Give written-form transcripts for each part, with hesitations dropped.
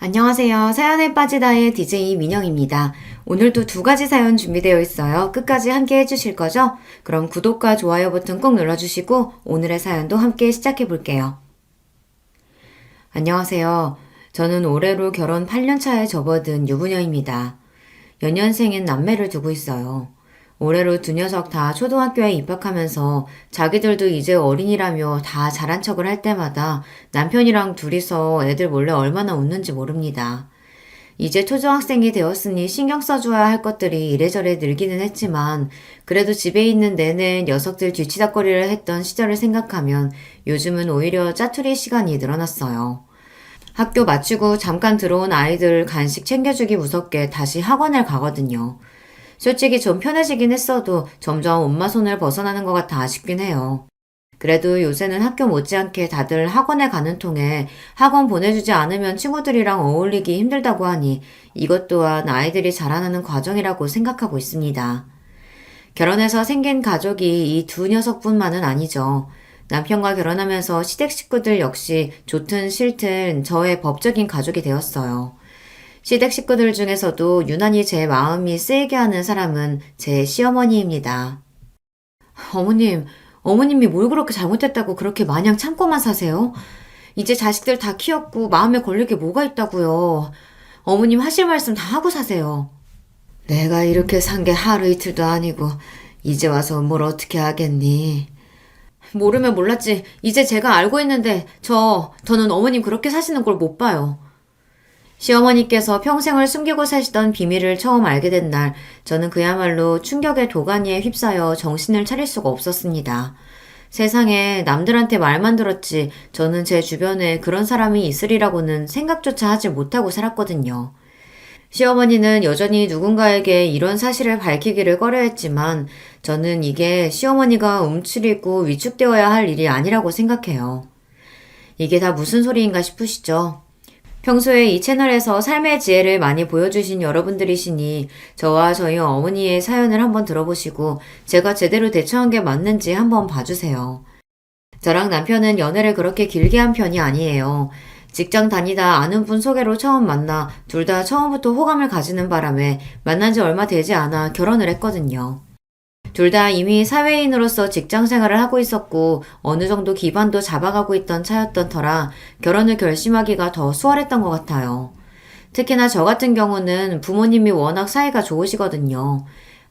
안녕하세요. 사연에 빠지다의 DJ 민영입니다. 오늘도 두 가지 사연 준비되어 있어요. 끝까지 함께 해주실 거죠? 그럼 구독과 좋아요 버튼 꼭 눌러주시고 오늘의 사연도 함께 시작해 볼게요. 안녕하세요. 저는 올해로 결혼 8년 차에 접어든 유부녀입니다. 연년생인 남매를 두고 있어요. 올해로 두 녀석 다 초등학교에 입학하면서 자기들도 이제 어린이라며 다 잘한 척을 할 때마다 남편이랑 둘이서 애들 몰래 얼마나 웃는지 모릅니다. 이제 초등학생이 되었으니 신경 써줘야 할 것들이 이래저래 늘기는 했지만 그래도 집에 있는 내내 녀석들 뒤치다꺼리를 했던 시절을 생각하면 요즘은 오히려 짜투리 시간이 늘어났어요. 학교 마치고 잠깐 들어온 아이들 간식 챙겨주기 무섭게 다시 학원을 가거든요. 솔직히 좀 편해지긴 했어도 점점 엄마 손을 벗어나는 것 같아 아쉽긴 해요. 그래도 요새는 학교 못지않게 다들 학원에 가는 통에 학원 보내주지 않으면 친구들이랑 어울리기 힘들다고 하니 이것 또한 아이들이 자라나는 과정이라고 생각하고 있습니다. 결혼해서 생긴 가족이 이 두 녀석뿐만은 아니죠. 남편과 결혼하면서 시댁 식구들 역시 좋든 싫든 저의 법적인 가족이 되었어요. 시댁 식구들 중에서도 유난히 제 마음이 쓰이게 하는 사람은 제 시어머니입니다. 어머님, 어머님이 뭘 그렇게 잘못했다고 그렇게 마냥 참고만 사세요? 이제 자식들 다 키웠고 마음에 걸릴 게 뭐가 있다고요. 어머님 하실 말씀 다 하고 사세요. 내가 이렇게 산 게 하루 이틀도 아니고 이제 와서 뭘 어떻게 하겠니? 모르면 몰랐지. 이제 제가 알고 있는데 저는 어머님 그렇게 사시는 걸 못 봐요. 시어머니께서 평생을 숨기고 사시던 비밀을 처음 알게 된 날, 저는 그야말로 충격의 도가니에 휩싸여 정신을 차릴 수가 없었습니다. 세상에 남들한테 말만 들었지 저는 제 주변에 그런 사람이 있으리라고는 생각조차 하지 못하고 살았거든요. 시어머니는 여전히 누군가에게 이런 사실을 밝히기를 꺼려했지만 저는 이게 시어머니가 움츠리고 위축되어야 할 일이 아니라고 생각해요. 이게 다 무슨 소리인가 싶으시죠? 평소에 이 채널에서 삶의 지혜를 많이 보여주신 여러분들이시니 저와 저희 어머니의 사연을 한번 들어보시고 제가 제대로 대처한 게 맞는지 한번 봐주세요. 저랑 남편은 연애를 그렇게 길게 한 편이 아니에요. 직장 다니다 아는 분 소개로 처음 만나 둘 다 처음부터 호감을 가지는 바람에 만난 지 얼마 되지 않아 결혼을 했거든요. 둘 다 이미 사회인으로서 직장 생활을 하고 있었고 어느 정도 기반도 잡아가고 있던 차였던 터라 결혼을 결심하기가 더 수월했던 것 같아요. 특히나 저 같은 경우는 부모님이 워낙 사이가 좋으시거든요.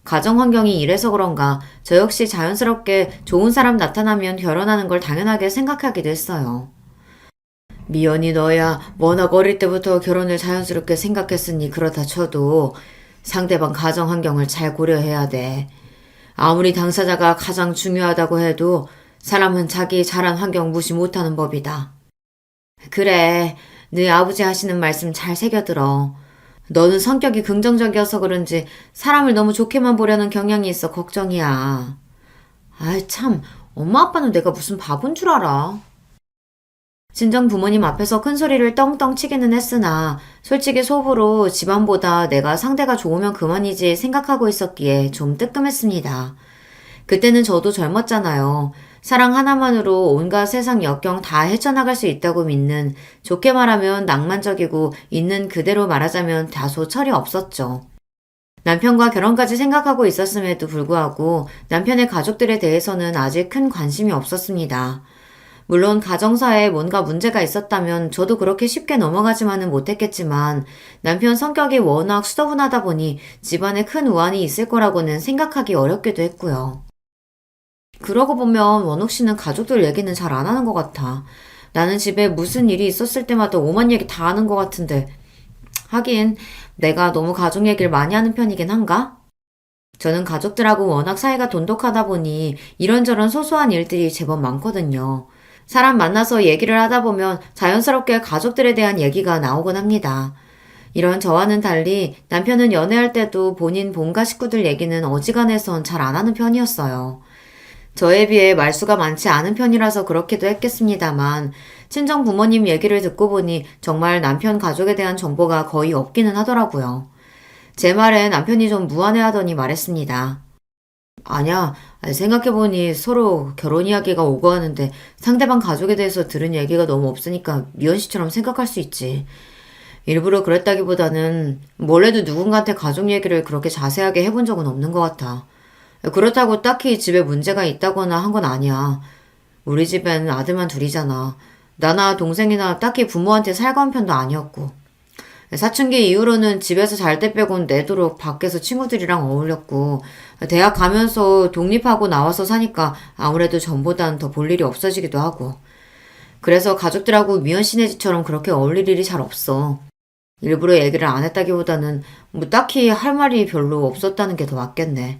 가정 환경이 이래서 그런가 저 역시 자연스럽게 좋은 사람 나타나면 결혼하는 걸 당연하게 생각하기도 했어요. 미연이 너야 워낙 어릴 때부터 결혼을 자연스럽게 생각했으니 그렇다 쳐도 상대방 가정 환경을 잘 고려해야 돼. 아무리 당사자가 가장 중요하다고 해도 사람은 자기 자란 환경 무시 못하는 법이다. 그래, 네 아버지 하시는 말씀 잘 새겨들어. 너는 성격이 긍정적이어서 그런지 사람을 너무 좋게만 보려는 경향이 있어 걱정이야. 아이 참, 엄마 아빠는 내가 무슨 바본 줄 알아. 친정 부모님 앞에서 큰 소리를 떵떵 치기는 했으나 솔직히 속으로 집안보다 내가 상대가 좋으면 그만이지 생각하고 있었기에 좀 뜨끔했습니다. 그때는 저도 젊었잖아요. 사랑 하나만으로 온갖 세상 역경 다 헤쳐나갈 수 있다고 믿는, 좋게 말하면 낭만적이고 있는 그대로 말하자면 다소 철이 없었죠. 남편과 결혼까지 생각하고 있었음에도 불구하고 남편의 가족들에 대해서는 아직 큰 관심이 없었습니다. 물론 가정사에 뭔가 문제가 있었다면 저도 그렇게 쉽게 넘어가지만은 못했겠지만 남편 성격이 워낙 수더분하다 보니 집안에 큰 우환이 있을 거라고는 생각하기 어렵기도 했고요. 그러고 보면 원옥 씨는 가족들 얘기는 잘 안 하는 것 같아. 나는 집에 무슨 일이 있었을 때마다 오만 얘기 다 하는 것 같은데. 하긴 내가 너무 가족 얘기를 많이 하는 편이긴 한가? 저는 가족들하고 워낙 사이가 돈독하다 보니 이런저런 소소한 일들이 제법 많거든요. 사람 만나서 얘기를 하다 보면 자연스럽게 가족들에 대한 얘기가 나오곤 합니다. 이런 저와는 달리 남편은 연애할 때도 본인 본가 식구들 얘기는 어지간해선 잘 안 하는 편이었어요. 저에 비해 말수가 많지 않은 편이라서 그렇기도 했겠습니다만 친정 부모님 얘기를 듣고 보니 정말 남편 가족에 대한 정보가 거의 없기는 하더라고요. 제 말에 남편이 좀 무안해하더니 말했습니다. 아니야, 생각해보니 서로 결혼 이야기가 오고 하는데 상대방 가족에 대해서 들은 얘기가 너무 없으니까 미연 씨처럼 생각할 수 있지. 일부러 그랬다기보다는 몰래도 누군가한테 가족 얘기를 그렇게 자세하게 해본 적은 없는 것 같아. 그렇다고 딱히 집에 문제가 있다거나 한 건 아니야. 우리 집엔 아들만 둘이잖아. 나나 동생이나 딱히 부모한테 살가운 편도 아니었고. 사춘기 이후로는 집에서 잘 때 빼곤 내도록 밖에서 친구들이랑 어울렸고, 대학 가면서 독립하고 나와서 사니까 아무래도 전보단 더 볼 일이 없어지기도 하고. 그래서 가족들하고 미연 씨네 집처럼 그렇게 어울릴 일이 잘 없어. 일부러 얘기를 안 했다기보다는 뭐 딱히 할 말이 별로 없었다는 게 더 맞겠네.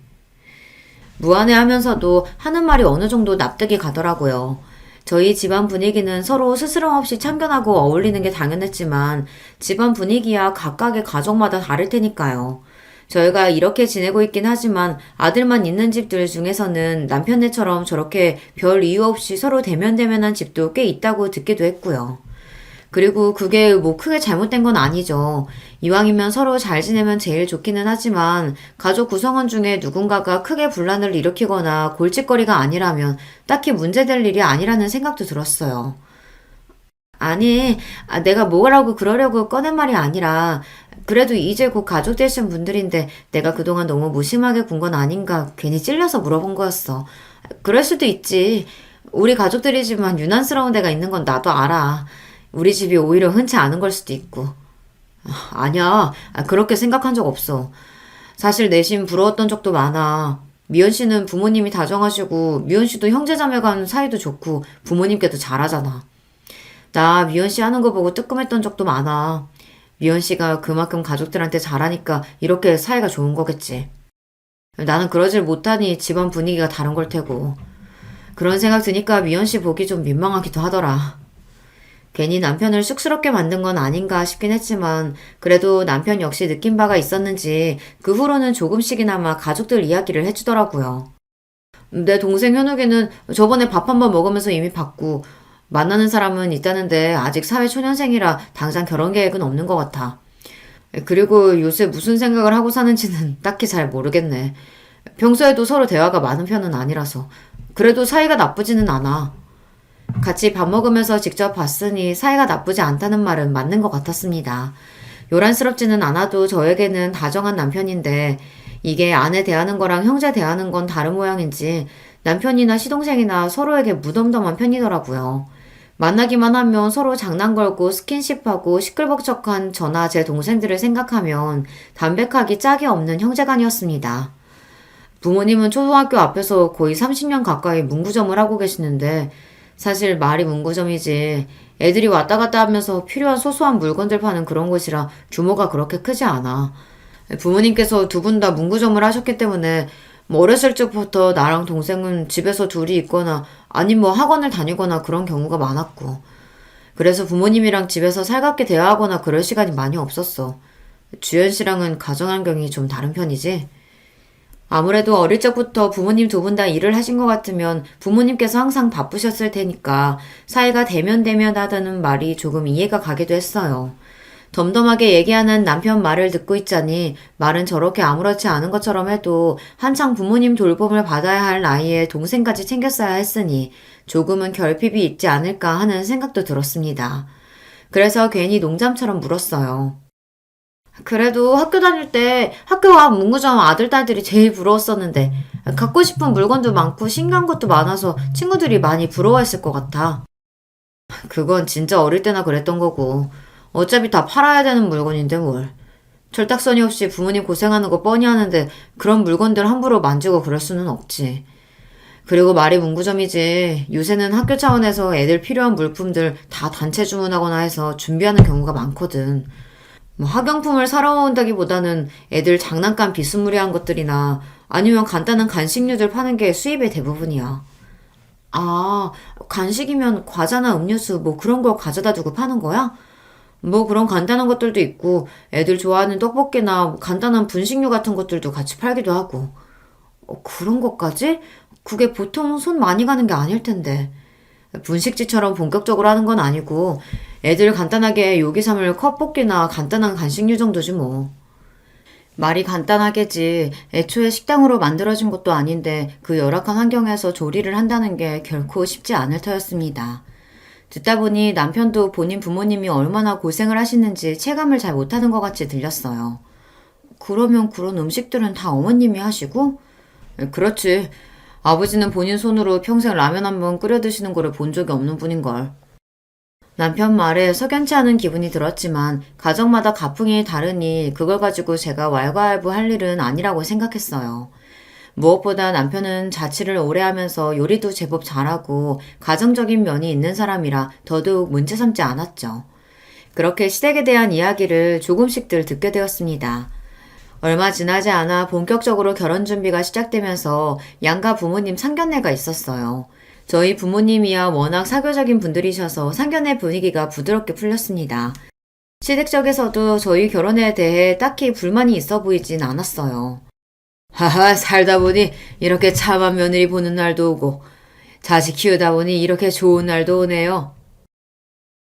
무안해하면서도 하는 말이 어느 정도 납득이 가더라고요. 저희 집안 분위기는 서로 스스럼 없이 참견하고 어울리는 게 당연했지만 집안 분위기야 각각의 가족마다 다를 테니까요. 저희가 이렇게 지내고 있긴 하지만 아들만 있는 집들 중에서는 남편네처럼 저렇게 별 이유 없이 서로 대면대면한 집도 꽤 있다고 듣기도 했고요. 그리고 그게 뭐 크게 잘못된 건 아니죠. 이왕이면 서로 잘 지내면 제일 좋기는 하지만 가족 구성원 중에 누군가가 크게 분란을 일으키거나 골칫거리가 아니라면 딱히 문제될 일이 아니라는 생각도 들었어요. 아니, 내가 뭐라고 그러려고 꺼낸 말이 아니라 그래도 이제 곧 가족 되신 분들인데 내가 그동안 너무 무심하게 군 건 아닌가 괜히 찔려서 물어본 거였어. 그럴 수도 있지. 우리 가족들이지만 유난스러운 데가 있는 건 나도 알아. 우리 집이 오히려 흔치 않은 걸 수도 있고. 아니야. 그렇게 생각한 적 없어. 사실 내심 부러웠던 적도 많아. 미연 씨는 부모님이 다정하시고 미연 씨도 형제자매 간 사이도 좋고 부모님께도 잘하잖아. 나 미연 씨 하는 거 보고 뜨끔했던 적도 많아. 미연 씨가 그만큼 가족들한테 잘하니까 이렇게 사이가 좋은 거겠지. 나는 그러질 못하니 집안 분위기가 다른 걸 테고. 그런 생각 드니까 미연 씨 보기 좀 민망하기도 하더라. 괜히 남편을 쑥스럽게 만든 건 아닌가 싶긴 했지만 그래도 남편 역시 느낀 바가 있었는지 그 후로는 조금씩이나마 가족들 이야기를 해주더라고요. 내 동생 현욱이는 저번에 밥 한 번 먹으면서 이미 봤고 만나는 사람은 있다는데 아직 사회초년생이라 당장 결혼 계획은 없는 것 같아. 그리고 요새 무슨 생각을 하고 사는지는 딱히 잘 모르겠네. 평소에도 서로 대화가 많은 편은 아니라서. 그래도 사이가 나쁘지는 않아. 같이 밥 먹으면서 직접 봤으니 사이가 나쁘지 않다는 말은 맞는 것 같았습니다. 요란스럽지는 않아도 저에게는 다정한 남편인데 이게 아내 대하는 거랑 형제 대하는 건 다른 모양인지 남편이나 시동생이나 서로에게 무덤덤한 편이더라고요. 만나기만 하면 서로 장난 걸고 스킨십하고 시끌벅적한 저나 제 동생들을 생각하면 담백하기 짝이 없는 형제간이었습니다. 부모님은 초등학교 앞에서 거의 30년 가까이 문구점을 하고 계시는데 사실 말이 문구점이지 애들이 왔다 갔다 하면서 필요한 소소한 물건들 파는 그런 곳이라 규모가 그렇게 크지 않아. 부모님께서 두 분 다 문구점을 하셨기 때문에 뭐 어렸을 적부터 나랑 동생은 집에서 둘이 있거나 아님 뭐 학원을 다니거나 그런 경우가 많았고 그래서 부모님이랑 집에서 살갑게 대화하거나 그럴 시간이 많이 없었어. 주연 씨랑은 가정환경이 좀 다른 편이지? 아무래도 어릴 적부터 부모님 두 분 다 일을 하신 것 같으면 부모님께서 항상 바쁘셨을 테니까 사이가 대면대면하다는 말이 조금 이해가 가기도 했어요. 덤덤하게 얘기하는 남편 말을 듣고 있자니 말은 저렇게 아무렇지 않은 것처럼 해도 한창 부모님 돌봄을 받아야 할 나이에 동생까지 챙겼어야 했으니 조금은 결핍이 있지 않을까 하는 생각도 들었습니다. 그래서 괜히 농담처럼 물었어요. 그래도 학교 다닐 때 학교 앞 문구점 아들, 딸들이 제일 부러웠었는데 갖고 싶은 물건도 많고 신기한 것도 많아서 친구들이 많이 부러워했을 것 같아. 그건 진짜 어릴 때나 그랬던 거고 어차피 다 팔아야 되는 물건인데 뭘. 철딱서니 없이 부모님 고생하는 거 뻔히 하는데 그런 물건들 함부로 만지고 그럴 수는 없지. 그리고 말이 문구점이지 요새는 학교 차원에서 애들 필요한 물품들 다 단체 주문하거나 해서 준비하는 경우가 많거든. 뭐 학용품을 사러 온다기보다는 애들 장난감 비스무리한 것들이나 아니면 간단한 간식류들 파는 게 수입의 대부분이야. 아, 간식이면 과자나 음료수 뭐 그런 걸 가져다 두고 파는 거야? 뭐 그런 간단한 것들도 있고 애들 좋아하는 떡볶이나 뭐 간단한 분식류 같은 것들도 같이 팔기도 하고. 그런 것까지? 그게 보통 손 많이 가는 게 아닐 텐데. 분식집처럼 본격적으로 하는 건 아니고 애들 간단하게 요기 삼을 컵볶이나 간단한 간식류 정도지 뭐. 말이 간단하겠지. 애초에 식당으로 만들어진 것도 아닌데 그 열악한 환경에서 조리를 한다는 게 결코 쉽지 않을 터였습니다. 듣다 보니 남편도 본인 부모님이 얼마나 고생을 하시는지 체감을 잘 못하는 것 같이 들렸어요. 그러면 그런 음식들은 다 어머님이 하시고? 그렇지. 아버지는 본인 손으로 평생 라면 한 번 끓여 드시는 거를 본 적이 없는 분인걸. 남편 말에 석연치 않은 기분이 들었지만 가정마다 가풍이 다르니 그걸 가지고 제가 왈가왈부할 일은 아니라고 생각했어요. 무엇보다 남편은 자취를 오래 하면서 요리도 제법 잘하고 가정적인 면이 있는 사람이라 더더욱 문제 삼지 않았죠. 그렇게 시댁에 대한 이야기를 조금씩들 듣게 되었습니다. 얼마 지나지 않아 본격적으로 결혼 준비가 시작되면서 양가 부모님 상견례가 있었어요. 저희 부모님이야 워낙 사교적인 분들이셔서 상견례 분위기가 부드럽게 풀렸습니다. 시댁 쪽에서도 저희 결혼에 대해 딱히 불만이 있어 보이진 않았어요. 하하, 살다 보니 이렇게 참한 며느리 보는 날도 오고 자식 키우다 보니 이렇게 좋은 날도 오네요.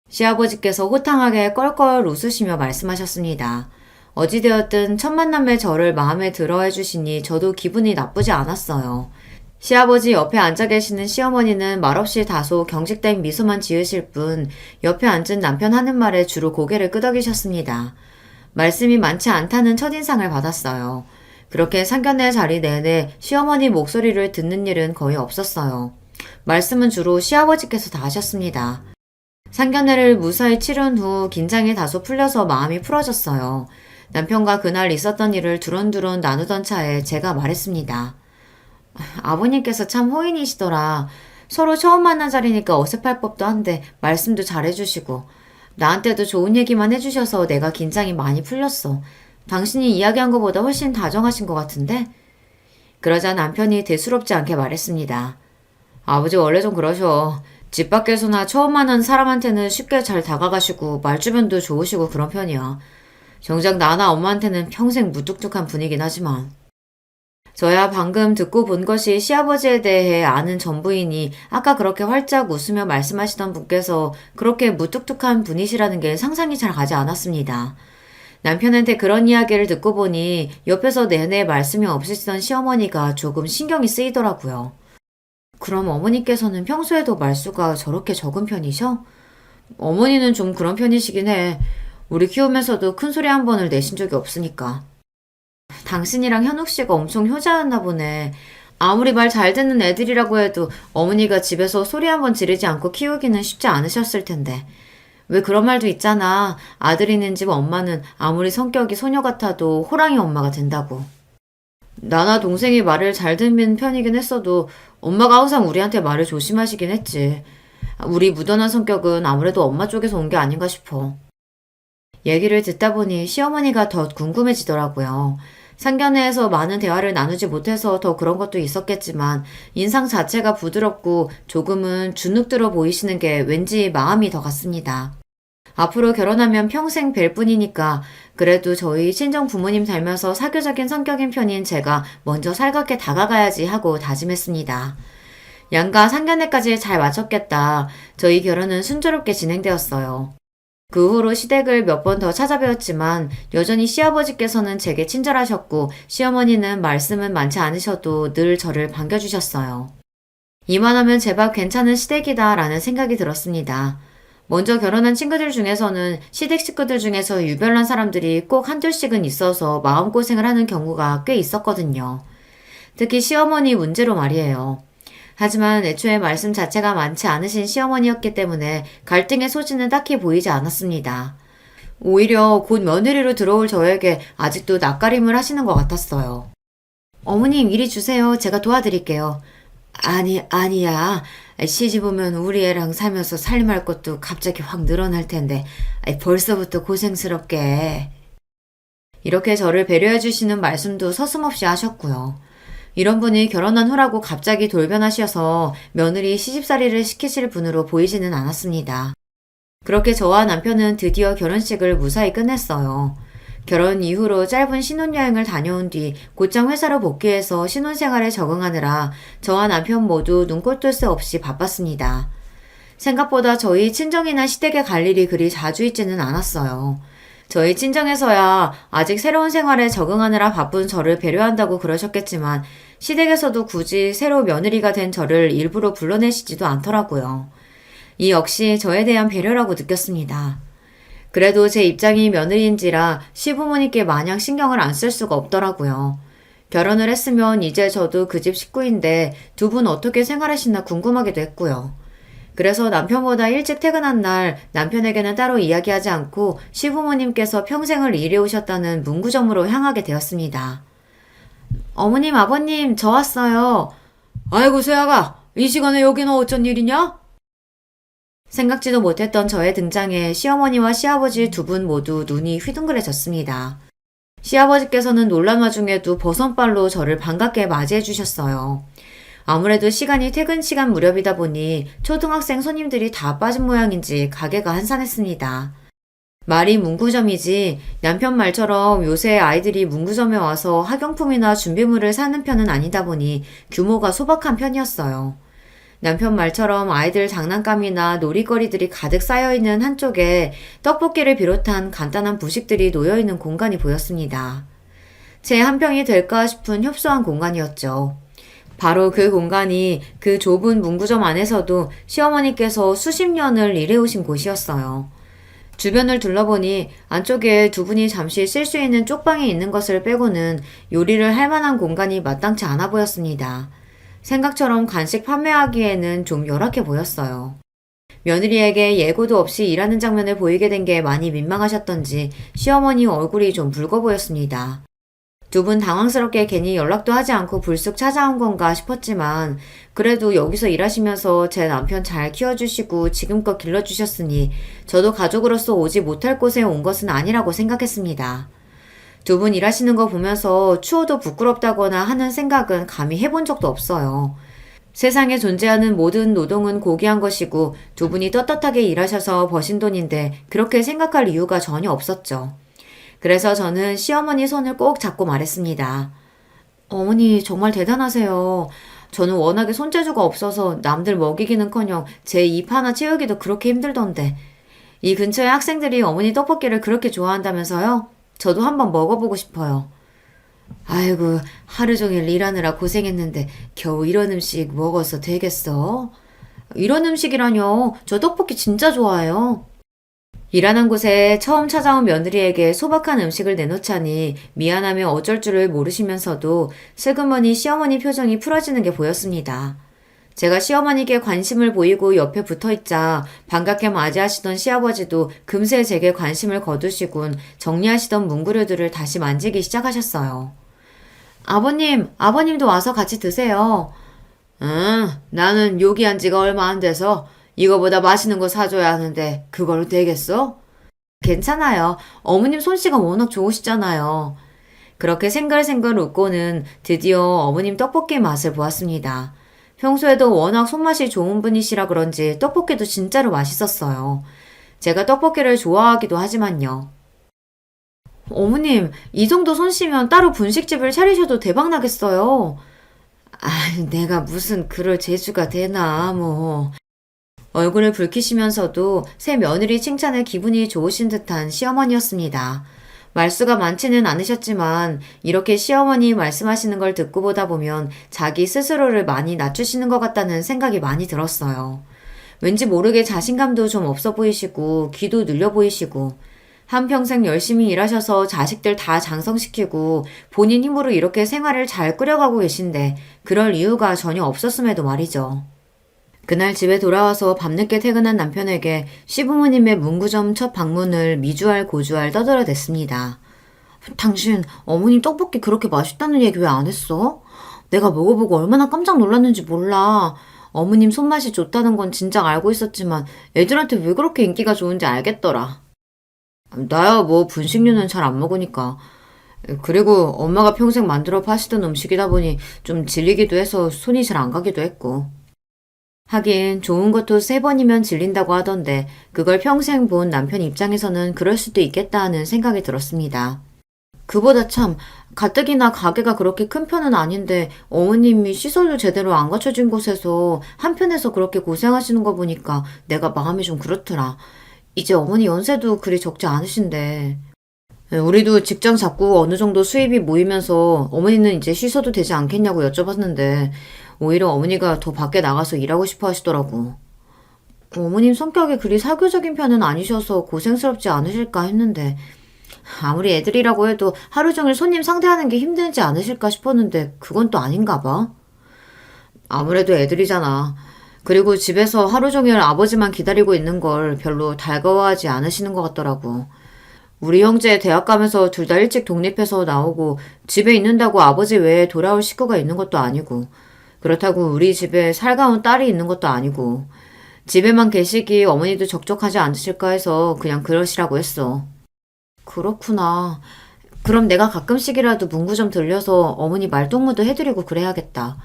시아버지께서 호탕하게 껄껄 웃으시며 말씀하셨습니다. 어찌되었든 첫 만남에 저를 마음에 들어 해주시니 저도 기분이 나쁘지 않았어요. 시아버지 옆에 앉아 계시는 시어머니는 말없이 다소 경직된 미소만 지으실 뿐 옆에 앉은 남편 하는 말에 주로 고개를 끄덕이셨습니다. 말씀이 많지 않다는 첫인상을 받았어요. 그렇게 상견례 자리 내내 시어머니 목소리를 듣는 일은 거의 없었어요. 말씀은 주로 시아버지께서 다 하셨습니다. 상견례를 무사히 치른 후 긴장이 다소 풀려서 마음이 풀어졌어요. 남편과 그날 있었던 일을 두런두런 나누던 차에 제가 말했습니다. 아버님께서 참 호인이시더라. 서로 처음 만난 자리니까 어색할 법도 한데 말씀도 잘해주시고 나한테도 좋은 얘기만 해주셔서 내가 긴장이 많이 풀렸어. 당신이 이야기한 것보다 훨씬 다정하신 것 같은데? 그러자 남편이 대수롭지 않게 말했습니다. 아버지 원래 좀 그러셔. 집 밖에서나 처음 만난 사람한테는 쉽게 잘 다가가시고 말주변도 좋으시고 그런 편이야. 정작 나나 엄마한테는 평생 무뚝뚝한 분이긴 하지만. 저야 방금 듣고 본 것이 시아버지에 대해 아는 전부이니 아까 그렇게 활짝 웃으며 말씀하시던 분께서 그렇게 무뚝뚝한 분이시라는 게 상상이 잘 가지 않았습니다. 남편한테 그런 이야기를 듣고 보니 옆에서 내내 말씀이 없으시던 시어머니가 조금 신경이 쓰이더라고요. 그럼 어머니께서는 평소에도 말수가 저렇게 적은 편이셔? 어머니는 좀 그런 편이시긴 해. 우리 키우면서도 큰 소리 한 번을 내신 적이 없으니까. 당신이랑 현욱 씨가 엄청 효자였나 보네. 아무리 말 잘 듣는 애들이라고 해도 어머니가 집에서 소리 한 번 지르지 않고 키우기는 쉽지 않으셨을 텐데. 왜 그런 말도 있잖아. 아들 있는 집 엄마는 아무리 성격이 소녀 같아도 호랑이 엄마가 된다고. 나나 동생이 말을 잘 듣는 편이긴 했어도 엄마가 항상 우리한테 말을 조심하시긴 했지. 우리 무던한 성격은 아무래도 엄마 쪽에서 온 게 아닌가 싶어. 얘기를 듣다 보니 시어머니가 더 궁금해지더라고요. 상견례에서 많은 대화를 나누지 못해서 더 그런 것도 있었겠지만 인상 자체가 부드럽고 조금은 주눅 들어 보이시는 게 왠지 마음이 더 갔습니다. 앞으로 결혼하면 평생 뵐 뿐이니까 그래도 저희 친정 부모님 닮아서 사교적인 성격인 편인 제가 먼저 살갑게 다가가야지 하고 다짐했습니다. 양가 상견례까지 잘 마쳤겠다. 저희 결혼은 순조롭게 진행되었어요. 그 후로 시댁을 몇 번 더 찾아뵈었지만 여전히 시아버지께서는 제게 친절하셨고 시어머니는 말씀은 많지 않으셔도 늘 저를 반겨주셨어요. 이만하면 제법 괜찮은 시댁이다 라는 생각이 들었습니다. 먼저 결혼한 친구들 중에서는 시댁 식구들 중에서 유별난 사람들이 꼭 한둘씩은 있어서 마음고생을 하는 경우가 꽤 있었거든요. 특히 시어머니 문제로 말이에요. 하지만 애초에 말씀 자체가 많지 않으신 시어머니였기 때문에 갈등의 소지는 딱히 보이지 않았습니다. 오히려 곧 며느리로 들어올 저에게 아직도 낯가림을 하시는 것 같았어요. 어머님 이리 주세요. 제가 도와드릴게요. 아니야. 시집 오면 우리 애랑 살면서 살림할 것도 갑자기 확 늘어날 텐데 벌써부터 고생스럽게. 이렇게 저를 배려해 주시는 말씀도 서슴없이 하셨고요. 이런 분이 결혼한 후라고 갑자기 돌변하셔서 며느리 시집살이를 시키실 분으로 보이지는 않았습니다. 그렇게 저와 남편은 드디어 결혼식을 무사히 끝냈어요. 결혼 이후로 짧은 신혼여행을 다녀온 뒤 곧장 회사로 복귀해서 신혼생활에 적응하느라 저와 남편 모두 눈꼴 뜰 새 없이 바빴습니다. 생각보다 저희 친정이나 시댁에 갈 일이 그리 자주 있지는 않았어요. 저희 친정에서야 아직 새로운 생활에 적응하느라 바쁜 저를 배려한다고 그러셨겠지만 시댁에서도 굳이 새로 며느리가 된 저를 일부러 불러내시지도 않더라고요. 이 역시 저에 대한 배려라고 느꼈습니다. 그래도 제 입장이 며느리인지라 시부모님께 마냥 신경을 안 쓸 수가 없더라고요. 결혼을 했으면 이제 저도 그 집 식구인데 두 분 어떻게 생활하시나 궁금하기도 했고요. 그래서 남편보다 일찍 퇴근한 날 남편에게는 따로 이야기하지 않고 시부모님께서 평생을 일해오셨다는 문구점으로 향하게 되었습니다. 어머님, 아버님, 저 왔어요. 아이고, 세아가, 이 시간에 여기는 어쩐 일이냐? 생각지도 못했던 저의 등장에 시어머니와 시아버지 두 분 모두 눈이 휘둥그레졌습니다. 시아버지께서는 놀란 와중에도 버선발로 저를 반갑게 맞이해 주셨어요. 아무래도 시간이 퇴근 시간 무렵이다 보니 초등학생 손님들이 다 빠진 모양인지 가게가 한산했습니다. 말이 문구점이지 남편 말처럼 요새 아이들이 문구점에 와서 학용품이나 준비물을 사는 편은 아니다 보니 규모가 소박한 편이었어요. 남편 말처럼 아이들 장난감이나 놀이거리들이 가득 쌓여있는 한쪽에 떡볶이를 비롯한 간단한 부식들이 놓여있는 공간이 보였습니다. 제 한 평이 될까 싶은 협소한 공간이었죠. 바로 그 공간이 그 좁은 문구점 안에서도 시어머니께서 수십 년을 일해오신 곳이었어요. 주변을 둘러보니 안쪽에 두 분이 잠시 쉴 수 있는 쪽방이 있는 것을 빼고는 요리를 할 만한 공간이 마땅치 않아 보였습니다. 생각처럼 간식 판매하기에는 좀 열악해 보였어요. 며느리에게 예고도 없이 일하는 장면을 보이게 된 게 많이 민망하셨던지 시어머니 얼굴이 좀 붉어 보였습니다. 두 분 당황스럽게 괜히 연락도 하지 않고 불쑥 찾아온 건가 싶었지만 그래도 여기서 일하시면서 제 남편 잘 키워주시고 지금껏 길러주셨으니 저도 가족으로서 오지 못할 곳에 온 것은 아니라고 생각했습니다. 두 분 일하시는 거 보면서 추워도 부끄럽다거나 하는 생각은 감히 해본 적도 없어요. 세상에 존재하는 모든 노동은 고귀한 것이고 두 분이 떳떳하게 일하셔서 버신 돈인데 그렇게 생각할 이유가 전혀 없었죠. 그래서 저는 시어머니 손을 꼭 잡고 말했습니다. 어머니 정말 대단하세요. 저는 워낙에 손재주가 없어서 남들 먹이기는커녕 제 입 하나 채우기도 그렇게 힘들던데. 이 근처의 학생들이 어머니 떡볶이를 그렇게 좋아한다면서요? 저도 한번 먹어보고 싶어요. 아이고, 하루 종일 일하느라 고생했는데 겨우 이런 음식 먹어서 되겠어? 이런 음식이라뇨. 저 떡볶이 진짜 좋아해요. 일하는 곳에 처음 찾아온 며느리에게 소박한 음식을 내놓자니 미안하며 어쩔 줄을 모르시면서도 슬그머니 시어머니 표정이 풀어지는 게 보였습니다. 제가 시어머니께 관심을 보이고 옆에 붙어있자 반갑게 맞이하시던 시아버지도 금세 제게 관심을 거두시곤 정리하시던 문구류들을 다시 만지기 시작하셨어요. 아버님, 아버님도 와서 같이 드세요. 응, 나는 요기한 지가 얼마 안 돼서 이거보다 맛있는 거 사줘야 하는데 그걸로 되겠어? 괜찮아요. 어머님 솜씨가 워낙 좋으시잖아요. 그렇게 생글생글 웃고는 드디어 어머님 떡볶이 맛을 보았습니다. 평소에도 워낙 손맛이 좋은 분이시라 그런지 떡볶이도 진짜로 맛있었어요. 제가 떡볶이를 좋아하기도 하지만요. 어머님, 이 정도 솜씨면 따로 분식집을 차리셔도 대박 나겠어요. 아, 내가 무슨 그럴 재주가 되나, 뭐. 얼굴을 붉히시면서도 새 며느리 칭찬에 기분이 좋으신 듯한 시어머니였습니다. 말수가 많지는 않으셨지만 이렇게 시어머니 말씀하시는 걸 듣고 보다 보면 자기 스스로를 많이 낮추시는 것 같다는 생각이 많이 들었어요. 왠지 모르게 자신감도 좀 없어 보이시고 귀도 눌려 보이시고 한평생 열심히 일하셔서 자식들 다 장성시키고 본인 힘으로 이렇게 생활을 잘 꾸려가고 계신데 그럴 이유가 전혀 없었음에도 말이죠. 그날 집에 돌아와서 밤늦게 퇴근한 남편에게 시부모님의 문구점 첫 방문을 미주알 고주알 떠들어댔습니다. 당신 어머님 떡볶이 그렇게 맛있다는 얘기 왜 안 했어? 내가 먹어보고 얼마나 깜짝 놀랐는지 몰라. 어머님 손맛이 좋다는 건 진작 알고 있었지만 애들한테 왜 그렇게 인기가 좋은지 알겠더라. 나야 뭐 분식류는 잘 안 먹으니까. 그리고 엄마가 평생 만들어 파시던 음식이다 보니 좀 질리기도 해서 손이 잘 안 가기도 했고. 하긴 좋은 것도 3번이면 질린다고 하던데 그걸 평생 본 남편 입장에서는 그럴 수도 있겠다 하는 생각이 들었습니다. 그보다 참 가뜩이나 가게가 그렇게 큰 편은 아닌데 어머님이 시설도 제대로 안 갖춰진 곳에서 한편에서 그렇게 고생하시는 거 보니까 내가 마음이 좀 그렇더라. 이제 어머니 연세도 그리 적지 않으신데. 우리도 직장 잡고 어느 정도 수입이 모이면서 어머니는 이제 쉬셔도 되지 않겠냐고 여쭤봤는데 오히려 어머니가 더 밖에 나가서 일하고 싶어 하시더라고. 어머님 성격이 그리 사교적인 편은 아니셔서 고생스럽지 않으실까 했는데, 아무리 애들이라고 해도 하루 종일 손님 상대하는 게 힘들지 않으실까 싶었는데, 그건 또 아닌가 봐. 아무래도 애들이잖아. 그리고 집에서 하루 종일 아버지만 기다리고 있는 걸 별로 달가워하지 않으시는 것 같더라고. 우리 형제 대학 가면서 둘 다 일찍 독립해서 나오고 집에 있는다고 아버지 외에 돌아올 식구가 있는 것도 아니고 그렇다고 우리 집에 살가운 딸이 있는 것도 아니고 집에만 계시기 어머니도 적적하지 않으실까 해서 그냥 그러시라고 했어. 그렇구나. 그럼 내가 가끔씩이라도 문구 좀 들려서 어머니 말동무도 해드리고 그래야겠다.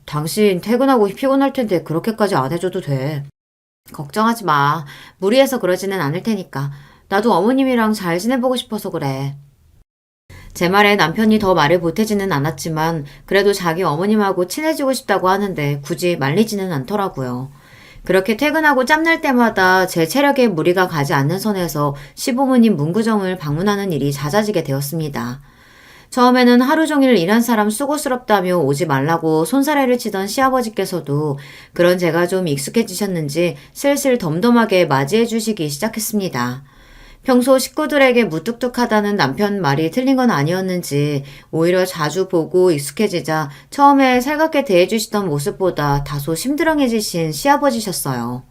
당신 퇴근하고 피곤할 텐데 그렇게까지 안 해줘도 돼. 걱정하지 마. 무리해서 그러지는 않을 테니까. 나도 어머님이랑 잘 지내보고 싶어서 그래. 제 말에 남편이 더 말을 보태지는 않았지만 그래도 자기 어머님하고 친해지고 싶다고 하는데 굳이 말리지는 않더라고요. 그렇게 퇴근하고 짬날 때마다 제 체력에 무리가 가지 않는 선에서 시부모님 문구점을 방문하는 일이 잦아지게 되었습니다. 처음에는 하루 종일 일한 사람 수고스럽다며 오지 말라고 손사래를 치던 시아버지께서도 그런 제가 좀 익숙해지셨는지 슬슬 덤덤하게 맞이해 주시기 시작했습니다. 평소 식구들에게 무뚝뚝하다는 남편 말이 틀린 건 아니었는지 오히려 자주 보고 익숙해지자 처음에 살갑게 대해주시던 모습보다 다소 심드렁해지신 시아버지셨어요.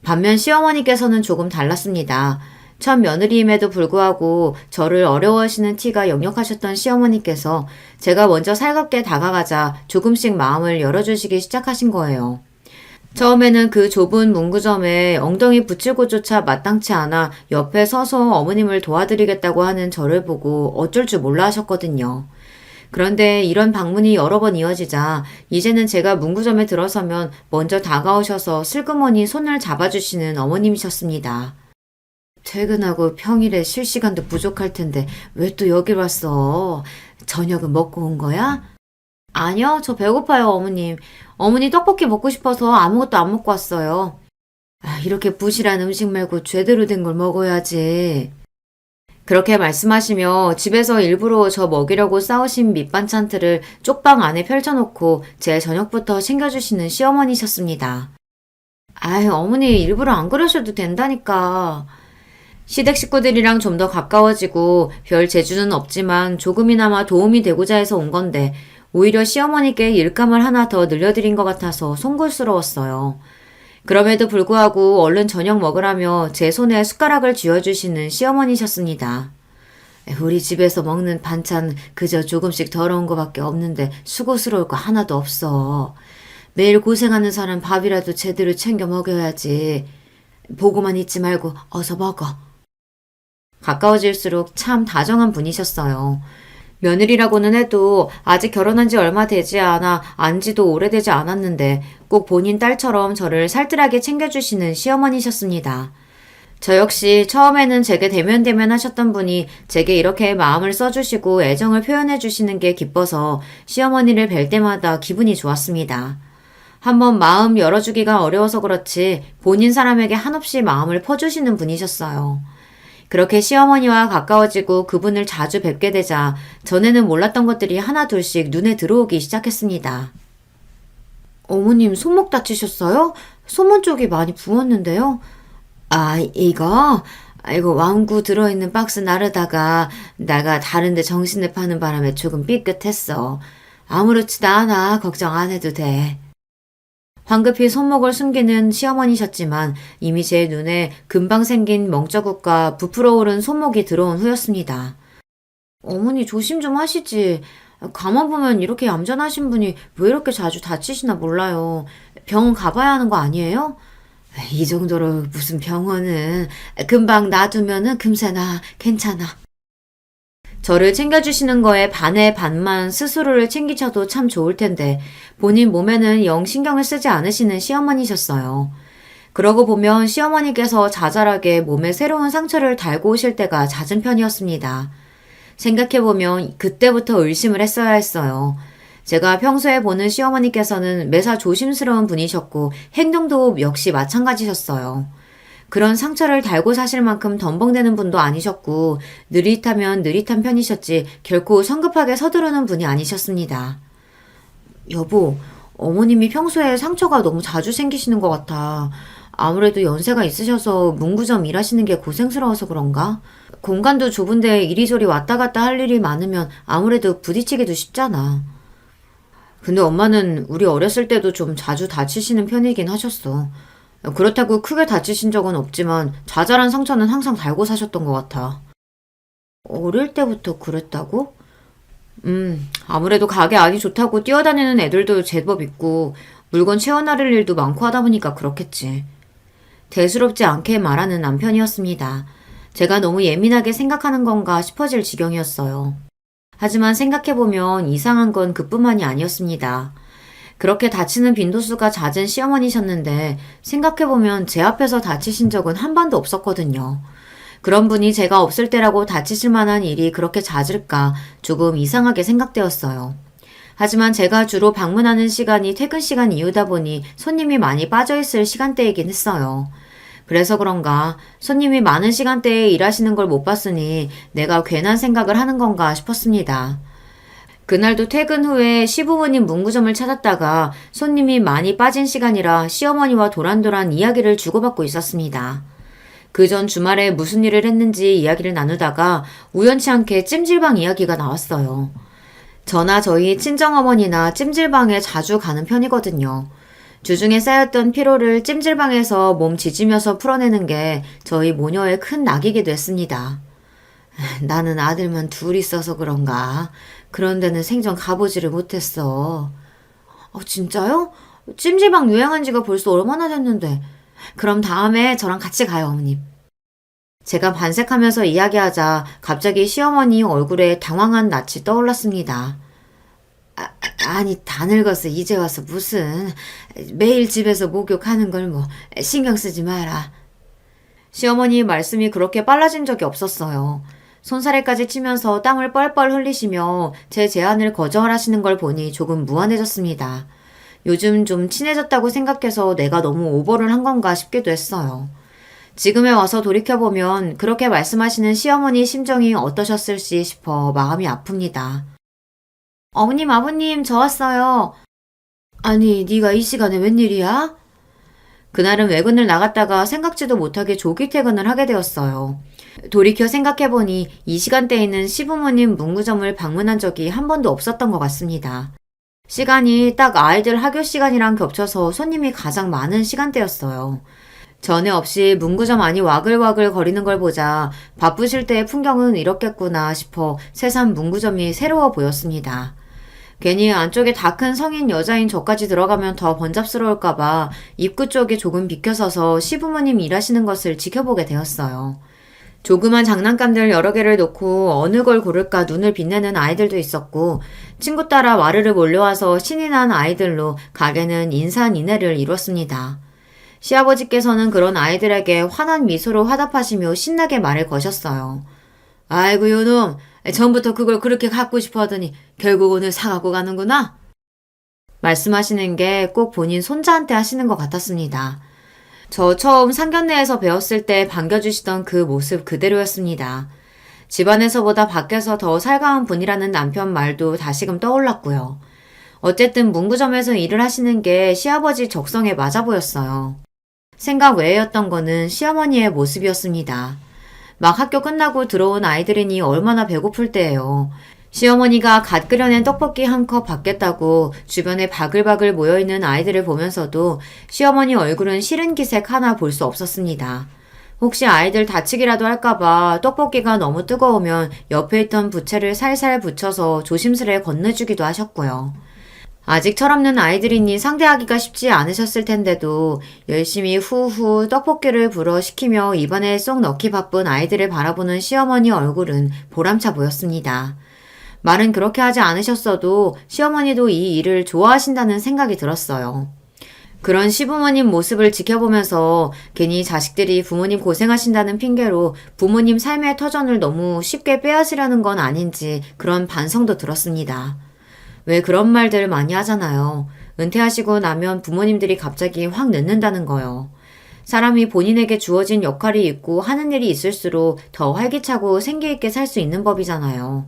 반면 시어머니께서는 조금 달랐습니다. 첫 며느리임에도 불구하고 저를 어려워하시는 티가 역력하셨던 시어머니께서 제가 먼저 살갑게 다가가자 조금씩 마음을 열어주시기 시작하신 거예요. 처음에는 그 좁은 문구점에 엉덩이 붙일 곳조차 마땅치 않아 옆에 서서 어머님을 도와드리겠다고 하는 저를 보고 어쩔 줄 몰라 하셨거든요. 그런데 이런 방문이 여러 번 이어지자 이제는 제가 문구점에 들어서면 먼저 다가오셔서 슬그머니 손을 잡아주시는 어머님이셨습니다. 퇴근하고 평일에 쉴 시간도 부족할 텐데 왜 또 여길 왔어? 저녁은 먹고 온 거야? 아니요, 저 배고파요, 어머님. 어머니 떡볶이 먹고 싶어서 아무것도 안 먹고 왔어요. 이렇게 부실한 음식 말고 제대로 된 걸 먹어야지. 그렇게 말씀하시며 집에서 일부러 저 먹이려고 싸우신 밑반찬틀을 쪽방 안에 펼쳐놓고 제 저녁부터 챙겨주시는 시어머니셨습니다. 아유, 어머니 일부러 안 그러셔도 된다니까. 시댁 식구들이랑 좀 더 가까워지고 별 재주는 없지만 조금이나마 도움이 되고자 해서 온 건데 오히려 시어머니께 일감을 하나 더 늘려드린 것 같아서 송구스러웠어요. 그럼에도 불구하고 얼른 저녁 먹으라며 제 손에 숟가락을 쥐어주시는 시어머니셨습니다. 우리 집에서 먹는 반찬 그저 조금씩 더러운 거밖에 없는데 수고스러울 거 하나도 없어. 매일 고생하는 사람 밥이라도 제대로 챙겨 먹여야지. 보고만 있지 말고 어서 먹어. 가까워질수록 참 다정한 분이셨어요. 며느리라고는 해도 아직 결혼한 지 얼마 되지 않아 안지도 오래되지 않았는데 꼭 본인 딸처럼 저를 살뜰하게 챙겨주시는 시어머니셨습니다. 저 역시 처음에는 제게 대면대면 하셨던 분이 제게 이렇게 마음을 써주시고 애정을 표현해주시는 게 기뻐서 시어머니를 뵐 때마다 기분이 좋았습니다. 한번 마음 열어주기가 어려워서 그렇지 본인 사람에게 한없이 마음을 퍼주시는 분이셨어요. 그렇게 시어머니와 가까워지고 그분을 자주 뵙게 되자 전에는 몰랐던 것들이 하나둘씩 눈에 들어오기 시작했습니다. 어머님 손목 다치셨어요? 손문 쪽이 많이 부었는데요. 이거 왕구 들어있는 박스 나르다가 내가 다른데 정신을 파는 바람에 조금 삐끗했어. 아무렇지도 않아. 걱정 안 해도 돼. 황급히 손목을 숨기는 시어머니셨지만 이미 제 눈에 금방 생긴 멍자국과 부풀어 오른 손목이 들어온 후였습니다. 어머니 조심 좀 하시지. 가만 보면 이렇게 얌전하신 분이 왜 이렇게 자주 다치시나 몰라요. 병원 가봐야 하는 거 아니에요? 이 정도로 무슨 병원은 금방 놔두면은 금세 나 괜찮아. 저를 챙겨주시는 거에 반에 반만 스스로를 챙기셔도 참 좋을 텐데 본인 몸에는 영 신경을 쓰지 않으시는 시어머니셨어요. 그러고 보면 시어머니께서 자잘하게 몸에 새로운 상처를 달고 오실 때가 잦은 편이었습니다. 생각해보면 그때부터 의심을 했어야 했어요. 제가 평소에 보는 시어머니께서는 매사 조심스러운 분이셨고 행동도 역시 마찬가지셨어요. 그런 상처를 달고 사실 만큼 덤벙대는 분도 아니셨고 느릿하면 느릿한 편이셨지 결코 성급하게 서두르는 분이 아니셨습니다. 여보, 어머님이 평소에 상처가 너무 자주 생기시는 것 같아. 아무래도 연세가 있으셔서 문구점 일하시는 게 고생스러워서 그런가? 공간도 좁은데 이리저리 왔다 갔다 할 일이 많으면 아무래도 부딪히기도 쉽잖아. 근데 엄마는 우리 어렸을 때도 좀 자주 다치시는 편이긴 하셨어. 그렇다고 크게 다치신 적은 없지만 자잘한 상처는 항상 달고 사셨던 것 같아. 어릴 때부터 그랬다고? 아무래도 가게 안이 좋다고 뛰어다니는 애들도 제법 있고 물건 채워나를 일도 많고 하다 보니까 그렇겠지. 대수롭지 않게 말하는 남편이었습니다. 제가 너무 예민하게 생각하는 건가 싶어질 지경이었어요. 하지만 생각해보면 이상한 건 그뿐만이 아니었습니다. 그렇게 다치는 빈도수가 잦은 시어머니셨는데 생각해보면 제 앞에서 다치신 적은 한 번도 없었거든요. 그런 분이 제가 없을 때라고 다치실 만한 일이 그렇게 잦을까 조금 이상하게 생각되었어요. 하지만 제가 주로 방문하는 시간이 퇴근 시간 이후다 보니 손님이 많이 빠져있을 시간대이긴 했어요. 그래서 그런가 손님이 많은 시간대에 일하시는 걸 못 봤으니 내가 괜한 생각을 하는 건가 싶었습니다. 그날도 퇴근 후에 시부모님 문구점을 찾았다가 손님이 많이 빠진 시간이라 시어머니와 도란도란 이야기를 주고받고 있었습니다. 그 전 주말에 무슨 일을 했는지 이야기를 나누다가 우연치 않게 찜질방 이야기가 나왔어요. 저나 저희 친정어머니나 찜질방에 자주 가는 편이거든요. 주중에 쌓였던 피로를 찜질방에서 몸 지지면서 풀어내는 게 저희 모녀의 큰 낙이기도 했습니다. 나는 아들만 둘 있어서 그런가. 그런 데는 생전 가보지를 못했어. 진짜요? 찜질방 유행한 지가 벌써 얼마나 됐는데. 그럼 다음에 저랑 같이 가요, 어머님. 제가 반색하면서 이야기하자 갑자기 시어머니 얼굴에 당황한 낯이 떠올랐습니다. 아니 다 늙어서 이제 와서 무슨 매일 집에서 목욕하는 걸 뭐 신경 쓰지 마라. 시어머니 말씀이 그렇게 빨라진 적이 없었어요. 손사래까지 치면서 땀을 뻘뻘 흘리시며 제 제안을 거절하시는 걸 보니 조금 무안해졌습니다. 요즘 좀 친해졌다고 생각해서 내가 너무 오버를 한 건가 싶기도 했어요. 지금에 와서 돌이켜보면 그렇게 말씀하시는 시어머니 심정이 어떠셨을지 싶어 마음이 아픕니다. 어머님, 아버님, 저 왔어요. 아니, 네가 이 시간에 웬일이야? 그날은 외근을 나갔다가 생각지도 못하게 조기 퇴근을 하게 되었어요. 돌이켜 생각해보니 이 시간대에는 시부모님 문구점을 방문한 적이 한 번도 없었던 것 같습니다. 시간이 딱 아이들 학교 시간이랑 겹쳐서 손님이 가장 많은 시간대였어요. 전에 없이 문구점 안이 와글와글 거리는 걸 보자 바쁘실 때의 풍경은 이렇겠구나 싶어 새삼 문구점이 새로워 보였습니다. 괜히 안쪽에 다 큰 성인 여자인 저까지 들어가면 더 번잡스러울까봐 입구 쪽에 조금 비켜서서 시부모님 일하시는 것을 지켜보게 되었어요. 조그만 장난감들 여러 개를 놓고 어느 걸 고를까 눈을 빛내는 아이들도 있었고 친구 따라 와르르 몰려와서 신이 난 아이들로 가게는 인산인해를 이뤘습니다. 시아버지께서는 그런 아이들에게 환한 미소로 화답하시며 신나게 말을 거셨어요. 아이고 요놈, 전부터 그걸 그렇게 갖고 싶어 하더니 결국 오늘 사갖고 가는구나? 말씀하시는 게 꼭 본인 손자한테 하시는 것 같았습니다. 저 처음 상견례에서 배웠을 때 반겨주시던 그 모습 그대로였습니다. 집안에서보다 밖에서 더 살가운 분이라는 남편 말도 다시금 떠올랐고요. 어쨌든 문구점에서 일을 하시는 게 시아버지 적성에 맞아 보였어요. 생각 외였던 거는 시어머니의 모습이었습니다. 막 학교 끝나고 들어온 아이들이니 얼마나 배고플 때예요. 시어머니가 갓 끓여낸 떡볶이 한 컵 받겠다고 주변에 바글바글 모여있는 아이들을 보면서도 시어머니 얼굴은 싫은 기색 하나 볼 수 없었습니다. 혹시 아이들 다치기라도 할까봐 떡볶이가 너무 뜨거우면 옆에 있던 부채를 살살 붙여서 조심스레 건네주기도 하셨고요. 아직 철없는 아이들이니 상대하기가 쉽지 않으셨을 텐데도 열심히 후후 떡볶이를 불어 시키며 입안에 쏙 넣기 바쁜 아이들을 바라보는 시어머니 얼굴은 보람차 보였습니다. 말은 그렇게 하지 않으셨어도 시어머니도 이 일을 좋아하신다는 생각이 들었어요. 그런 시부모님 모습을 지켜보면서 괜히 자식들이 부모님 고생하신다는 핑계로 부모님 삶의 터전을 너무 쉽게 빼앗으려는 건 아닌지 그런 반성도 들었습니다. 왜 그런 말들 많이 하잖아요. 은퇴하시고 나면 부모님들이 갑자기 확 늦는다는 거요. 사람이 본인에게 주어진 역할이 있고 하는 일이 있을수록 더 활기차고 생기있게 살 수 있는 법이잖아요.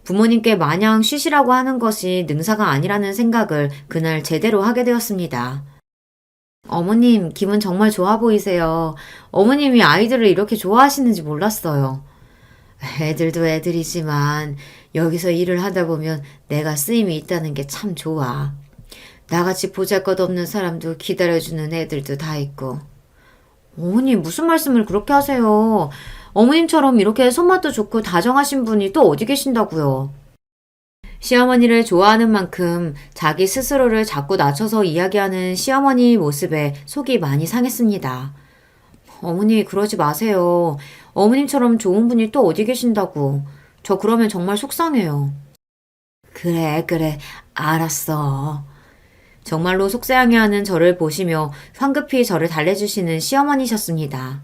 부모님께 마냥 쉬시라고 하는 것이 능사가 아니라는 생각을 그날 제대로 하게 되었습니다. 어머님, 기분 정말 좋아 보이세요. 어머님이 아이들을 이렇게 좋아하시는지 몰랐어요. 애들도 애들이지만 여기서 일을 하다 보면 내가 쓰임이 있다는 게 참 좋아. 나같이 보잘것없는 사람도 기다려주는 애들도 다 있고. 어머님, 무슨 말씀을 그렇게 하세요? 어머님처럼 이렇게 손맛도 좋고 다정하신 분이 또 어디 계신다고요? 시어머니를 좋아하는 만큼 자기 스스로를 자꾸 낮춰서 이야기하는 시어머니 모습에 속이 많이 상했습니다. 어머니, 그러지 마세요. 어머님처럼 좋은 분이 또 어디 계신다고. 저 그러면 정말 속상해요. 그래, 그래. 알았어. 정말로 속상해하는 저를 보시며 황급히 저를 달래주시는 시어머니셨습니다.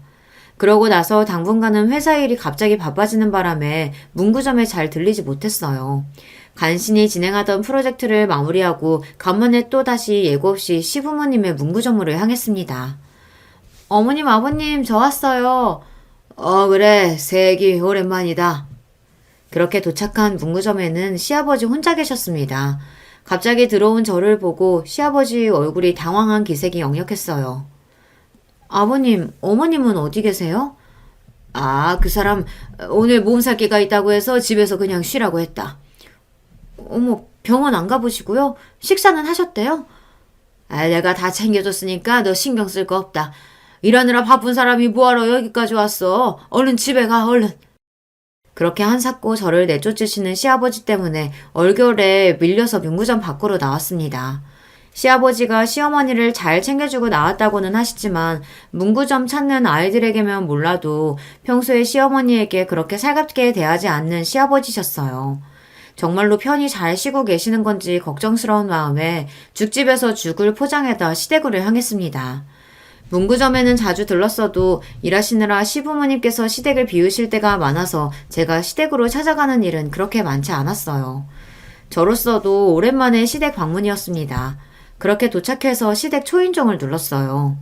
그러고 나서 당분간은 회사 일이 갑자기 바빠지는 바람에 문구점에 잘 들리지 못했어요. 간신히 진행하던 프로젝트를 마무리하고 간만에 또다시 예고 없이 시부모님의 문구점으로 향했습니다. 어머님, 아버님, 저 왔어요. 그래, 세기 오랜만이다. 그렇게 도착한 문구점에는 시아버지 혼자 계셨습니다. 갑자기 들어온 저를 보고 시아버지 얼굴이 당황한 기색이 역력했어요. 아버님, 어머님은 어디 계세요? 그 사람 오늘 몸살기가 있다고 해서 집에서 그냥 쉬라고 했다. 어머, 병원 안 가보시고요? 식사는 하셨대요? 내가 다 챙겨줬으니까 너 신경 쓸 거 없다. 일하느라 바쁜 사람이 뭐하러 여기까지 왔어? 얼른 집에 가, 얼른. 그렇게 한사코 저를 내쫓으시는 시아버지 때문에 얼결에 밀려서 문구점 밖으로 나왔습니다. 시아버지가 시어머니를 잘 챙겨주고 나왔다고는 하시지만 문구점 찾는 아이들에게면 몰라도 평소에 시어머니에게 그렇게 살갑게 대하지 않는 시아버지셨어요. 정말로 편히 잘 쉬고 계시는 건지 걱정스러운 마음에 죽집에서 죽을 포장해다 시댁으로 향했습니다. 문구점에는 자주 들렀어도 일하시느라 시부모님께서 시댁을 비우실 때가 많아서 제가 시댁으로 찾아가는 일은 그렇게 많지 않았어요. 저로서도 오랜만에 시댁 방문이었습니다. 그렇게 도착해서 시댁 초인종을 눌렀어요.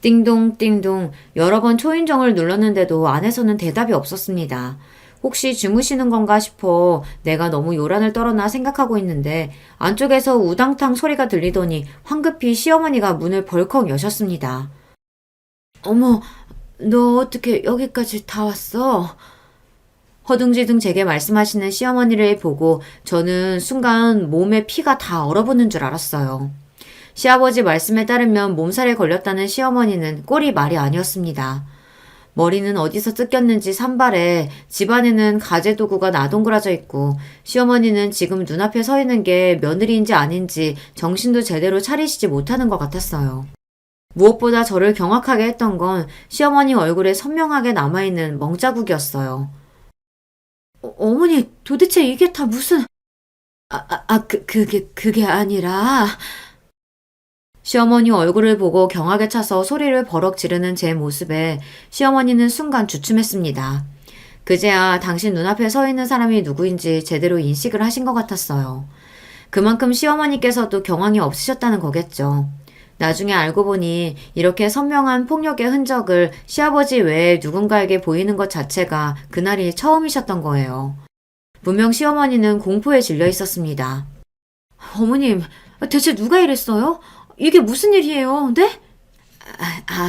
띵동 띵동 여러 번 초인종을 눌렀는데도 안에서는 대답이 없었습니다. 혹시 주무시는 건가 싶어 내가 너무 요란을 떨었나 생각하고 있는데 안쪽에서 우당탕 소리가 들리더니 황급히 시어머니가 문을 벌컥 여셨습니다. 어머, 너 어떻게 여기까지 다 왔어? 허둥지둥 제게 말씀하시는 시어머니를 보고 저는 순간 몸에 피가 다 얼어붙는 줄 알았어요. 시아버지 말씀에 따르면 몸살에 걸렸다는 시어머니는 꼴이 말이 아니었습니다. 머리는 어디서 뜯겼는지 산발에 집안에는 가재도구가 나동그라져 있고 시어머니는 지금 눈앞에 서 있는 게 며느리인지 아닌지 정신도 제대로 차리시지 못하는 것 같았어요. 무엇보다 저를 경악하게 했던 건 시어머니 얼굴에 선명하게 남아있는 멍자국이었어요. 어머니, 도대체 이게 다 무슨... 그게 아니라... 시어머니 얼굴을 보고 경악에 차서 소리를 버럭 지르는 제 모습에 시어머니는 순간 주춤했습니다. 그제야 당신 눈앞에 서 있는 사람이 누구인지 제대로 인식을 하신 것 같았어요. 그만큼 시어머니께서도 경황이 없으셨다는 거겠죠. 나중에 알고 보니 이렇게 선명한 폭력의 흔적을 시아버지 외에 누군가에게 보이는 것 자체가 그날이 처음이셨던 거예요. 분명 시어머니는 공포에 질려 있었습니다. 어머님, 대체 누가 이랬어요? 이게 무슨 일이에요, 네?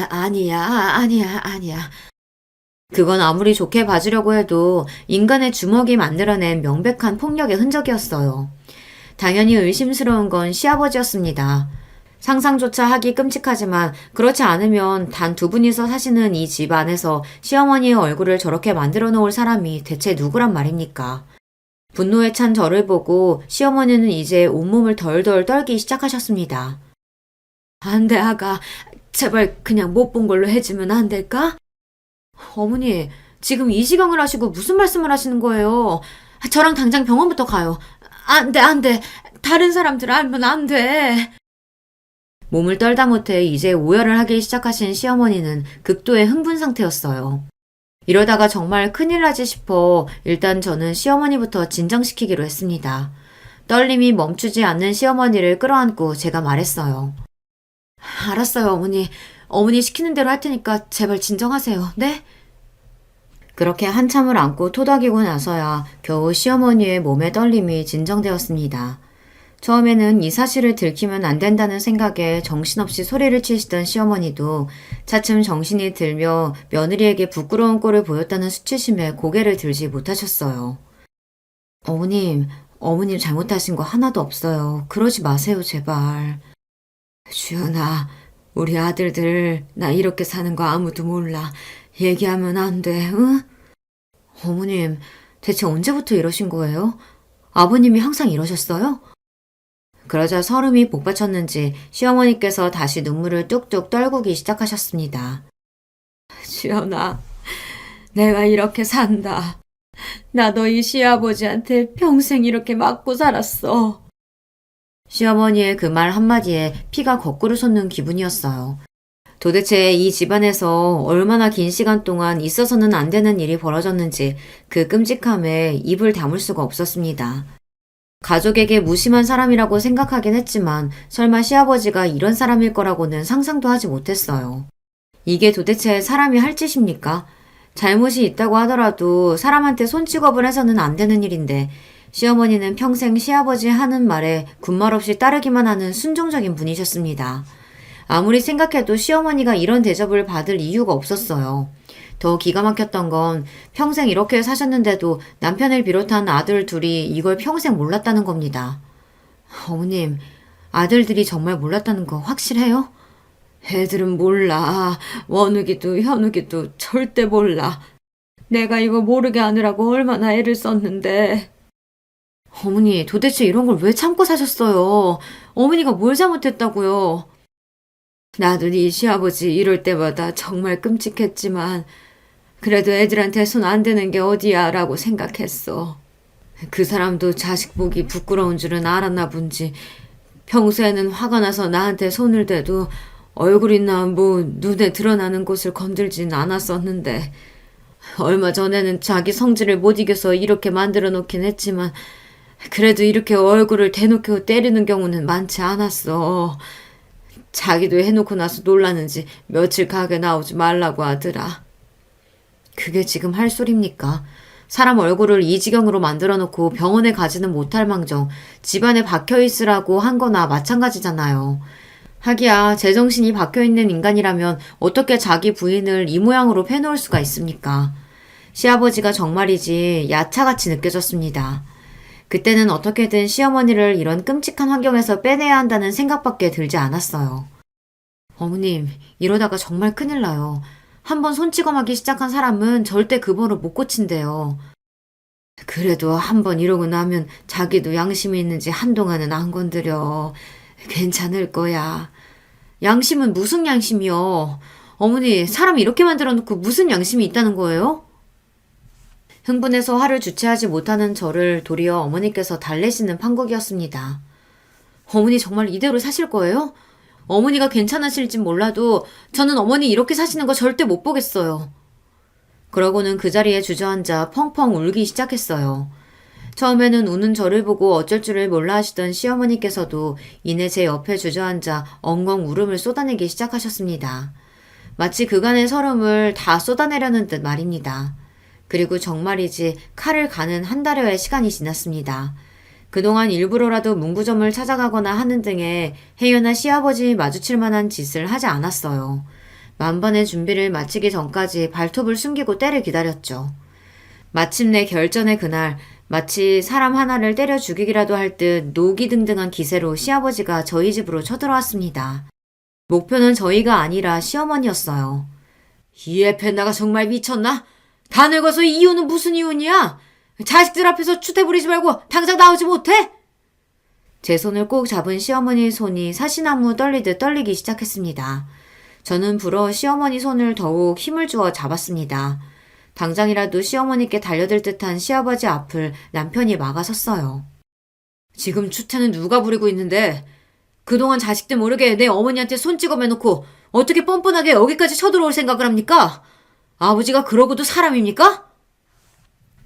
아니야. 그건 아무리 좋게 봐주려고 해도 인간의 주먹이 만들어낸 명백한 폭력의 흔적이었어요. 당연히 의심스러운 건 시아버지였습니다. 상상조차 하기 끔찍하지만 그렇지 않으면 단 두 분이서 사시는 이 집 안에서 시어머니의 얼굴을 저렇게 만들어 놓을 사람이 대체 누구란 말입니까? 분노에 찬 저를 보고 시어머니는 이제 온몸을 덜덜 떨기 시작하셨습니다. 안 돼, 아가. 제발 그냥 못 본 걸로 해주면 안 될까? 어머니, 지금 이 시경을 하시고 무슨 말씀을 하시는 거예요? 저랑 당장 병원부터 가요. 안 돼. 다른 사람들 알면 안 돼. 몸을 떨다 못해 이제 오열을 하기 시작하신 시어머니는 극도의 흥분 상태였어요. 이러다가 정말 큰일 나지 싶어 일단 저는 시어머니부터 진정시키기로 했습니다. 떨림이 멈추지 않는 시어머니를 끌어안고 제가 말했어요. 알았어요, 어머니. 어머니 시키는 대로 할 테니까 제발 진정하세요. 네? 그렇게 한참을 안고 토닥이고 나서야 겨우 시어머니의 몸의 떨림이 진정되었습니다. 처음에는 이 사실을 들키면 안 된다는 생각에 정신없이 소리를 치시던 시어머니도 차츰 정신이 들며 며느리에게 부끄러운 꼴을 보였다는 수치심에 고개를 들지 못하셨어요. 어머님 잘못하신 거 하나도 없어요. 그러지 마세요, 제발. 주연아, 우리 아들들 나 이렇게 사는 거 아무도 몰라. 얘기하면 안 돼, 응? 어머님, 대체 언제부터 이러신 거예요? 아버님이 항상 이러셨어요? 그러자 설움이 복받쳤는지 시어머니께서 다시 눈물을 뚝뚝 떨구기 시작하셨습니다. 주연아, 내가 이렇게 산다. 나 너희 시아버지한테 평생 이렇게 맞고 살았어. 시어머니의 그 말 한마디에 피가 거꾸로 솟는 기분이었어요. 도대체 이 집안에서 얼마나 긴 시간 동안 있어서는 안 되는 일이 벌어졌는지 그 끔찍함에 입을 다물 수가 없었습니다. 가족에게 무심한 사람이라고 생각하긴 했지만 설마 시아버지가 이런 사람일 거라고는 상상도 하지 못했어요. 이게 도대체 사람이 할 짓입니까? 잘못이 있다고 하더라도 사람한테 손찌검을 해서는 안 되는 일인데 시어머니는 평생 시아버지 하는 말에 군말 없이 따르기만 하는 순종적인 분이셨습니다. 아무리 생각해도 시어머니가 이런 대접을 받을 이유가 없었어요. 더 기가 막혔던 건 평생 이렇게 사셨는데도 남편을 비롯한 아들 둘이 이걸 평생 몰랐다는 겁니다. 어머님, 아들들이 정말 몰랐다는 거 확실해요? 애들은 몰라. 원욱이도 현욱이도 절대 몰라. 내가 이거 모르게 하느라고 얼마나 애를 썼는데. 어머니, 도대체 이런 걸 왜 참고 사셨어요? 어머니가 뭘 잘못했다고요? 나도 네 시아버지 이럴 때마다 정말 끔찍했지만 그래도 애들한테 손 안 대는 게 어디야 라고 생각했어. 그 사람도 자식 보기 부끄러운 줄은 알았나 본지 평소에는 화가 나서 나한테 손을 대도 얼굴이나 눈에 드러나는 곳을 건들진 않았었는데 얼마 전에는 자기 성질을 못 이겨서 이렇게 만들어 놓긴 했지만 그래도 이렇게 얼굴을 대놓고 때리는 경우는 많지 않았어. 자기도 해놓고 나서 놀라는지 며칠 가게 나오지 말라고 하더라. 그게 지금 할 소리입니까? 사람 얼굴을 이 지경으로 만들어 놓고 병원에 가지는 못할 망정 집안에 박혀있으라고 한 거나 마찬가지잖아요. 하기야 제정신이 박혀있는 인간이라면 어떻게 자기 부인을 이 모양으로 패놓을 수가 있습니까? 시아버지가 정말이지 야차같이 느껴졌습니다. 그때는 어떻게든 시어머니를 이런 끔찍한 환경에서 빼내야 한다는 생각밖에 들지 않았어요. 어머님, 이러다가 정말 큰일 나요. 한번 손찌검하기 시작한 사람은 절대 그 버릇 못 고친대요. 그래도 한번 이러고 나면 자기도 양심이 있는지 한동안은 안 건드려. 괜찮을 거야. 양심은 무슨 양심이요? 어머니, 사람 이렇게 만들어 놓고 무슨 양심이 있다는 거예요? 흥분해서 화를 주체하지 못하는 저를 도리어 어머니께서 달래시는 판국이었습니다. 어머니 정말 이대로 사실 거예요? 어머니가 괜찮으실진 몰라도 저는 어머니 이렇게 사시는 거 절대 못 보겠어요. 그러고는 그 자리에 주저앉아 펑펑 울기 시작했어요. 처음에는 우는 저를 보고 어쩔 줄을 몰라 하시던 시어머니께서도 이내 제 옆에 주저앉아 엉엉 울음을 쏟아내기 시작하셨습니다. 마치 그간의 서름을 다 쏟아내려는 듯 말입니다. 그리고 정말이지 칼을 가는 한 달여의 시간이 지났습니다. 그동안 일부러라도 문구점을 찾아가거나 하는 등의 혜연아 시아버지 마주칠 만한 짓을 하지 않았어요. 만반의 준비를 마치기 전까지 발톱을 숨기고 때를 기다렸죠. 마침내 결전의 그날 마치 사람 하나를 때려 죽이기라도 할 듯 노기등등한 기세로 시아버지가 저희 집으로 쳐들어왔습니다. 목표는 저희가 아니라 시어머니였어요. 이 에페나가 정말 미쳤나? 다 늙어서 이유는 무슨 이유냐? 자식들 앞에서 추태 부리지 말고 당장 나오지 못해? 제 손을 꼭 잡은 시어머니의 손이 사시나무 떨리듯 떨리기 시작했습니다. 저는 불어 시어머니 손을 더욱 힘을 주어 잡았습니다. 당장이라도 시어머니께 달려들 듯한 시아버지 앞을 남편이 막아섰어요. 지금 추태는 누가 부리고 있는데 그동안 자식들 모르게 내 어머니한테 손 찍어매놓고 어떻게 뻔뻔하게 여기까지 쳐들어올 생각을 합니까? 아버지가 그러고도 사람입니까?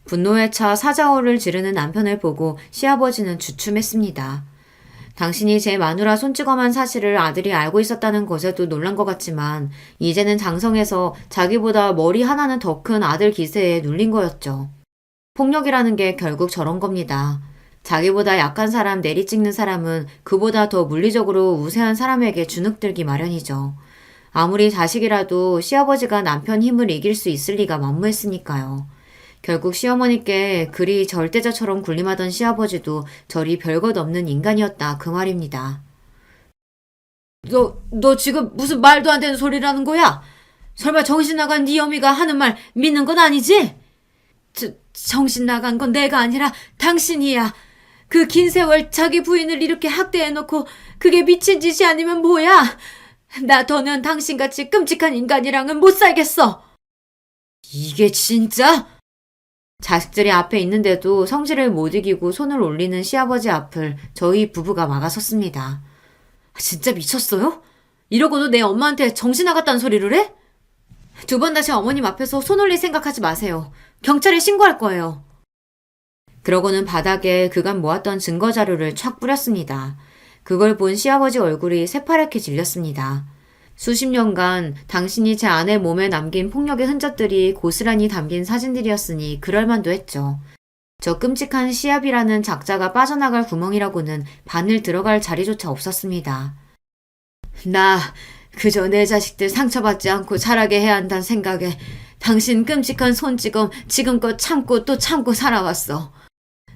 분노에 차 사자어를 지르는 남편을 보고 시아버지는 주춤했습니다. 당신이 제 마누라 손찌검한 사실을 아들이 알고 있었다는 것에도 놀란 것 같지만 이제는 장성해서 자기보다 머리 하나는 더 큰 아들 기세에 눌린 거였죠. 폭력이라는 게 결국 저런 겁니다. 자기보다 약한 사람 내리찍는 사람은 그보다 더 물리적으로 우세한 사람에게 주눅들기 마련이죠. 아무리 자식이라도 시아버지가 남편 힘을 이길 수 있을 리가 만무했으니까요. 결국 시어머니께 그리 절대자처럼 군림하던 시아버지도 저리 별것 없는 인간이었다 그 말입니다. 너 지금 무슨 말도 안 되는 소리라는 거야? 설마 정신 나간 네 어미가 하는 말 믿는 건 아니지? 정신 나간 건 내가 아니라 당신이야. 그 긴 세월 자기 부인을 이렇게 학대해놓고 그게 미친 짓이 아니면 뭐야? 나 더는 당신같이 끔찍한 인간이랑은 못 살겠어. 이게 진짜? 자식들이 앞에 있는데도 성질을 못 이기고 손을 올리는 시아버지 앞을 저희 부부가 막아섰습니다. 진짜 미쳤어요? 이러고도 내 엄마한테 정신 나갔다는 소리를 해? 두 번 다시 어머님 앞에서 손 올릴 생각하지 마세요. 경찰에 신고할 거예요. 그러고는 바닥에 그간 모았던 증거 자료를 촥 뿌렸습니다. 그걸 본 시아버지 얼굴이 새파랗게 질렸습니다. 수십 년간 당신이 제 아내 몸에 남긴 폭력의 흔적들이 고스란히 담긴 사진들이었으니 그럴만도 했죠. 저 끔찍한 시압이라는 작자가 빠져나갈 구멍이라고는 바늘 들어갈 자리조차 없었습니다. 나 그저 내 자식들 상처받지 않고 자라게 해야 한다는 생각에 당신 끔찍한 손찌검 지금껏 참고 또 참고 살아왔어.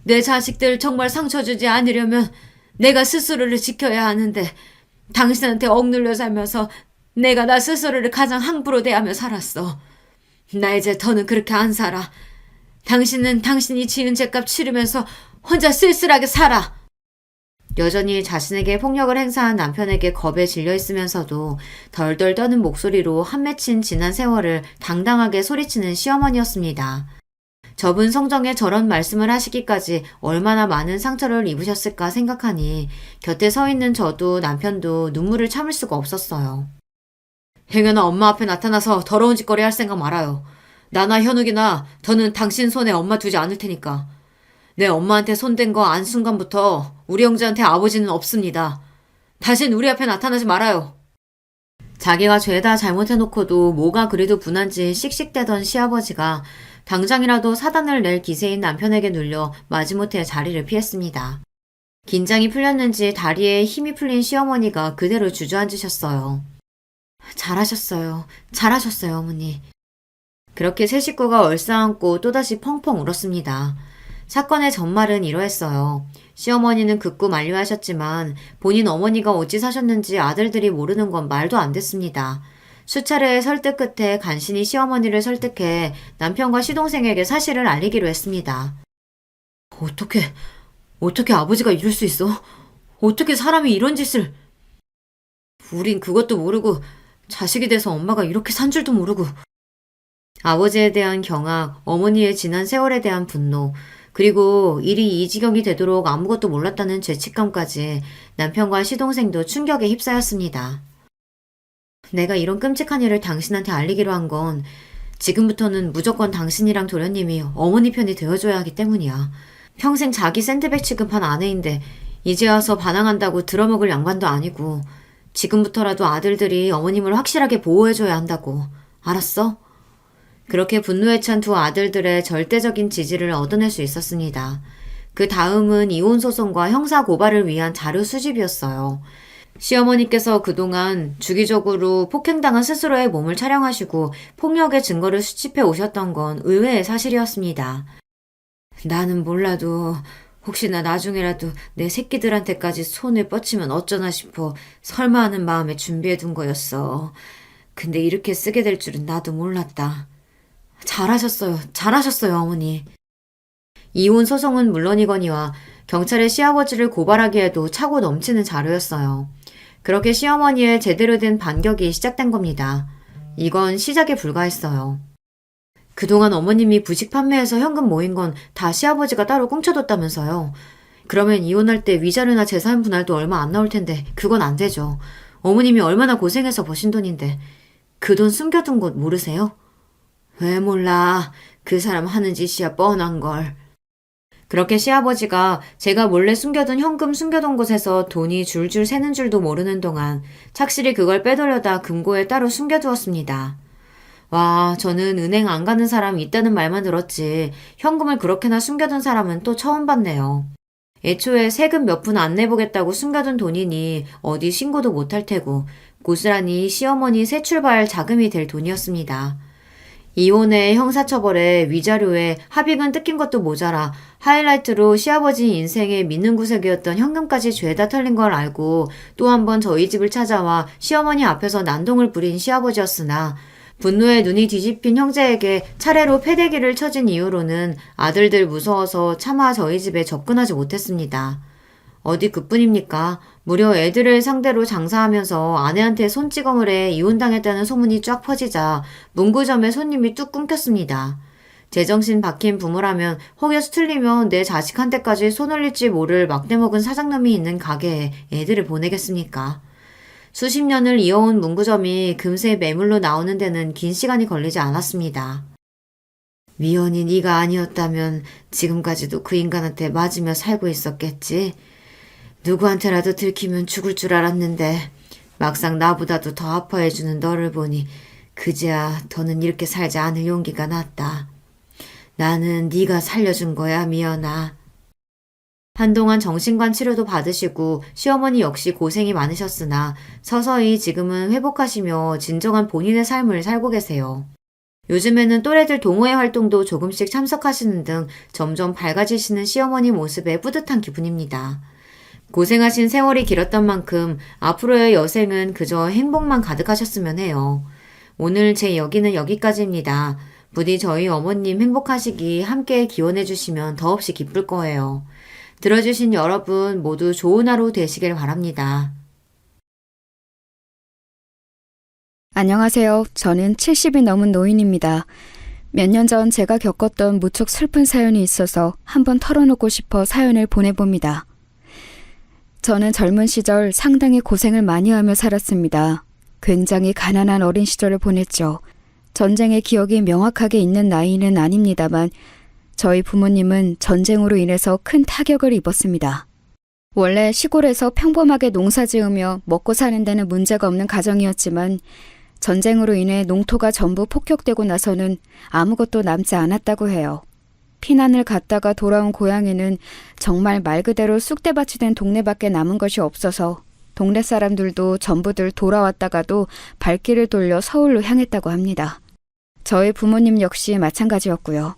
내 자식들 정말 상처 주지 않으려면 내가 스스로를 지켜야 하는데 당신한테 억눌려 살면서 내가 나 스스로를 가장 함부로 대하며 살았어. 나 이제 더는 그렇게 안 살아. 당신은 당신이 지은 죄값 치르면서 혼자 쓸쓸하게 살아. 여전히 자신에게 폭력을 행사한 남편에게 겁에 질려 있으면서도 덜덜 떠는 목소리로 한 맺힌 지난 세월을 당당하게 소리치는 시어머니였습니다. 접은 성정에 저런 말씀을 하시기까지 얼마나 많은 상처를 입으셨을까 생각하니 곁에 서 있는 저도 남편도 눈물을 참을 수가 없었어요. 행여나 엄마 앞에 나타나서 더러운 짓거리 할 생각 말아요. 나나 현욱이나 더는 당신 손에 엄마 두지 않을 테니까. 내 엄마한테 손댄 거 안 순간부터 우리 형제한테 아버지는 없습니다. 다신 우리 앞에 나타나지 말아요. 자기가 죄다 잘못해놓고도 뭐가 그리도 분한지 씩씩대던 시아버지가 당장이라도 사단을 낼 기세인 남편에게 눌려 마지못해 자리를 피했습니다. 긴장이 풀렸는지 다리에 힘이 풀린 시어머니가 그대로 주저앉으셨어요. 잘하셨어요. 잘하셨어요, 어머니. 그렇게 세 식구가 얼싸안고 또다시 펑펑 울었습니다. 사건의 전말은 이러했어요. 시어머니는 극구 만류하셨지만 본인 어머니가 어찌 사셨는지 아들들이 모르는 건 말도 안 됐습니다. 수차례의 설득 끝에 간신히 시어머니를 설득해 남편과 시동생에게 사실을 알리기로 했습니다. 어떻게 아버지가 이럴 수 있어? 어떻게 사람이 이런 짓을... 우린 그것도 모르고 자식이 돼서 엄마가 이렇게 산 줄도 모르고. 아버지에 대한 경악, 어머니의 지난 세월에 대한 분노, 그리고 일이 이 지경이 되도록 아무것도 몰랐다는 죄책감까지 남편과 시동생도 충격에 휩싸였습니다. 내가 이런 끔찍한 일을 당신한테 알리기로 한 건 지금부터는 무조건 당신이랑 도련님이 어머니 편이 되어줘야 하기 때문이야. 평생 자기 샌드백 취급한 아내인데 이제 와서 반항한다고 들어먹을 양반도 아니고 지금부터라도 아들들이 어머님을 확실하게 보호해줘야 한다고. 알았어? 그렇게 분노에 찬 두 아들들의 절대적인 지지를 얻어낼 수 있었습니다. 그 다음은 이혼 소송과 형사 고발을 위한 자료 수집이었어요. 시어머니께서 그동안 주기적으로 폭행당한 스스로의 몸을 촬영하시고 폭력의 증거를 수집해 오셨던 건 의외의 사실이었습니다. 나는 몰라도 혹시나 나중에라도 내 새끼들한테까지 손을 뻗치면 어쩌나 싶어 설마 하는 마음에 준비해둔 거였어. 근데 이렇게 쓰게 될 줄은 나도 몰랐다. 잘하셨어요, 어머니. 이혼 소송은 물론이거니와 경찰의 시아버지를 고발하기에도 차고 넘치는 자료였어요. 그렇게 시어머니의 제대로 된 반격이 시작된 겁니다. 이건 시작에 불과했어요. 그동안 어머님이 부식 판매해서 현금 모인 건 다 시아버지가 따로 꽁쳐뒀다면서요. 그러면 이혼할 때 위자료나 재산 분할도 얼마 안 나올 텐데 그건 안 되죠. 어머님이 얼마나 고생해서 버신 돈인데 그 돈 숨겨둔 곳 모르세요? 왜 몰라. 그 사람 하는 짓이야 뻔한 걸. 그렇게 시아버지가 제가 몰래 숨겨둔 현금 숨겨둔 곳에서 돈이 줄줄 새는 줄도 모르는 동안 착실히 그걸 빼돌려다 금고에 따로 숨겨두었습니다. 와, 저는 은행 안 가는 사람 있다는 말만 들었지 현금을 그렇게나 숨겨둔 사람은 또 처음 봤네요. 애초에 세금 몇 푼 안 내보겠다고 숨겨둔 돈이니 어디 신고도 못할 테고 고스란히 시어머니 새 출발 자금이 될 돈이었습니다. 이혼에 형사처벌에 위자료에 합의금 뜯긴 것도 모자라 하이라이트로 시아버지 인생의 믿는 구석이었던 현금까지 죄다 털린 걸 알고 또 한 번 저희 집을 찾아와 시어머니 앞에서 난동을 부린 시아버지였으나 분노에 눈이 뒤집힌 형제에게 차례로 패대기를 쳐진 이후로는 아들들 무서워서 차마 저희 집에 접근하지 못했습니다. 어디 그뿐입니까? 무려 애들을 상대로 장사하면서 아내한테 손찌검을 해 이혼당했다는 소문이 쫙 퍼지자 문구점에 손님이 뚝 끊겼습니다. 제정신 박힌 부모라면 혹여서 틀리면 내 자식한테까지 손 올릴지 모를 막대먹은 사장놈이 있는 가게에 애들을 보내겠습니까? 수십 년을 이어온 문구점이 금세 매물로 나오는 데는 긴 시간이 걸리지 않았습니다. 미연이 네가 아니었다면 지금까지도 그 인간한테 맞으며 살고 있었겠지. 누구한테라도 들키면 죽을 줄 알았는데 막상 나보다도 더 아파해주는 너를 보니 그제야 더는 이렇게 살지 않을 용기가 났다. 나는 네가 살려준 거야, 미연아. 한동안 정신관 치료도 받으시고 시어머니 역시 고생이 많으셨으나 서서히 지금은 회복하시며 진정한 본인의 삶을 살고 계세요. 요즘에는 또래들 동호회 활동도 조금씩 참석하시는 등 점점 밝아지시는 시어머니 모습에 뿌듯한 기분입니다. 고생하신 세월이 길었던 만큼 앞으로의 여생은 그저 행복만 가득하셨으면 해요. 오늘 제 여기는 여기까지입니다. 부디 저희 어머님 행복하시기 함께 기원해 주시면 더없이 기쁠 거예요. 들어주신 여러분 모두 좋은 하루 되시길 바랍니다. 안녕하세요. 저는 70이 넘은 노인입니다. 몇 년 전 제가 겪었던 무척 슬픈 사연이 있어서 한번 털어놓고 싶어 사연을 보내봅니다. 저는 젊은 시절 상당히 고생을 많이 하며 살았습니다. 굉장히 가난한 어린 시절을 보냈죠. 전쟁의 기억이 명확하게 있는 나이는 아닙니다만 저희 부모님은 전쟁으로 인해서 큰 타격을 입었습니다. 원래 시골에서 평범하게 농사 지으며 먹고 사는 데는 문제가 없는 가정이었지만 전쟁으로 인해 농토가 전부 폭격되고 나서는 아무것도 남지 않았다고 해요. 피난을 갔다가 돌아온 고향에는 정말 말 그대로 쑥대밭이 된 동네밖에 남은 것이 없어서 동네 사람들도 전부들 돌아왔다가도 발길을 돌려 서울로 향했다고 합니다. 저희 부모님 역시 마찬가지였고요.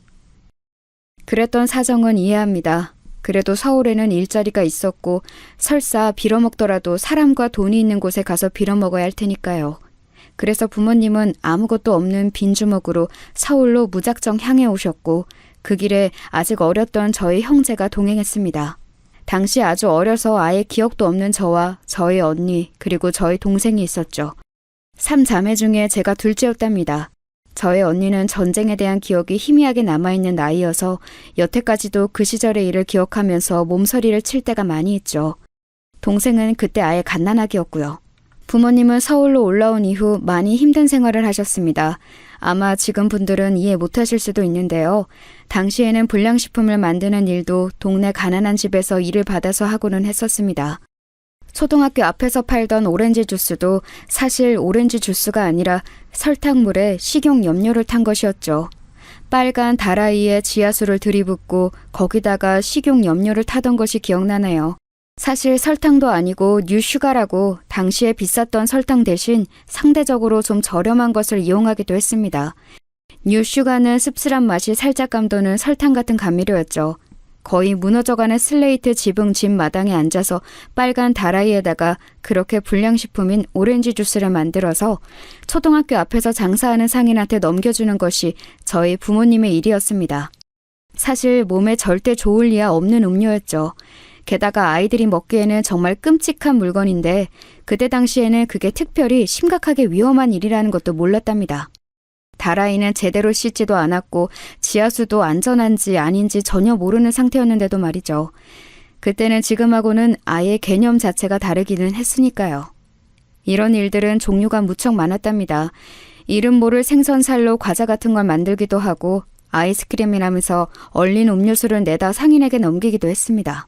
그랬던 사정은 이해합니다. 그래도 서울에는 일자리가 있었고 설사 빌어먹더라도 사람과 돈이 있는 곳에 가서 빌어먹어야 할 테니까요. 그래서 부모님은 아무것도 없는 빈주먹으로 서울로 무작정 향해 오셨고 그 길에 아직 어렸던 저희 형제가 동행했습니다. 당시 아주 어려서 아예 기억도 없는 저와 저희 언니 그리고 저희 동생이 있었죠. 3자매 중에 제가 둘째였답니다. 저희 언니는 전쟁에 대한 기억이 희미하게 남아있는 나이여서 여태까지도 그 시절의 일을 기억하면서 몸서리를 칠 때가 많이 있죠. 동생은 그때 아예 갓난아기였고요. 부모님은 서울로 올라온 이후 많이 힘든 생활을 하셨습니다. 아마 지금 분들은 이해 못하실 수도 있는데요. 당시에는 불량식품을 만드는 일도 동네 가난한 집에서 일을 받아서 하고는 했었습니다. 초등학교 앞에서 팔던 오렌지 주스도 사실 오렌지 주스가 아니라 설탕물에 식용 염료를 탄 것이었죠. 빨간 다라이에 지하수를 들이붓고 거기다가 식용 염료를 타던 것이 기억나네요. 사실 설탕도 아니고 뉴슈가라고 당시에 비쌌던 설탕 대신 상대적으로 좀 저렴한 것을 이용하기도 했습니다. 뉴슈가는 씁쓸한 맛이 살짝 감도는 설탕 같은 감미료였죠. 거의 무너져가는 슬레이트 지붕 집 마당에 앉아서 빨간 다라이에다가 그렇게 불량식품인 오렌지 주스를 만들어서 초등학교 앞에서 장사하는 상인한테 넘겨주는 것이 저희 부모님의 일이었습니다. 사실 몸에 절대 좋을 리야 없는 음료였죠. 게다가 아이들이 먹기에는 정말 끔찍한 물건인데 그때 당시에는 그게 특별히 심각하게 위험한 일이라는 것도 몰랐답니다. 다라이는 제대로 씻지도 않았고 지하수도 안전한지 아닌지 전혀 모르는 상태였는데도 말이죠. 그때는 지금하고는 아예 개념 자체가 다르기는 했으니까요. 이런 일들은 종류가 무척 많았답니다. 이름 모를 생선살로 과자 같은 걸 만들기도 하고 아이스크림이라면서 얼린 음료수를 내다 상인에게 넘기기도 했습니다.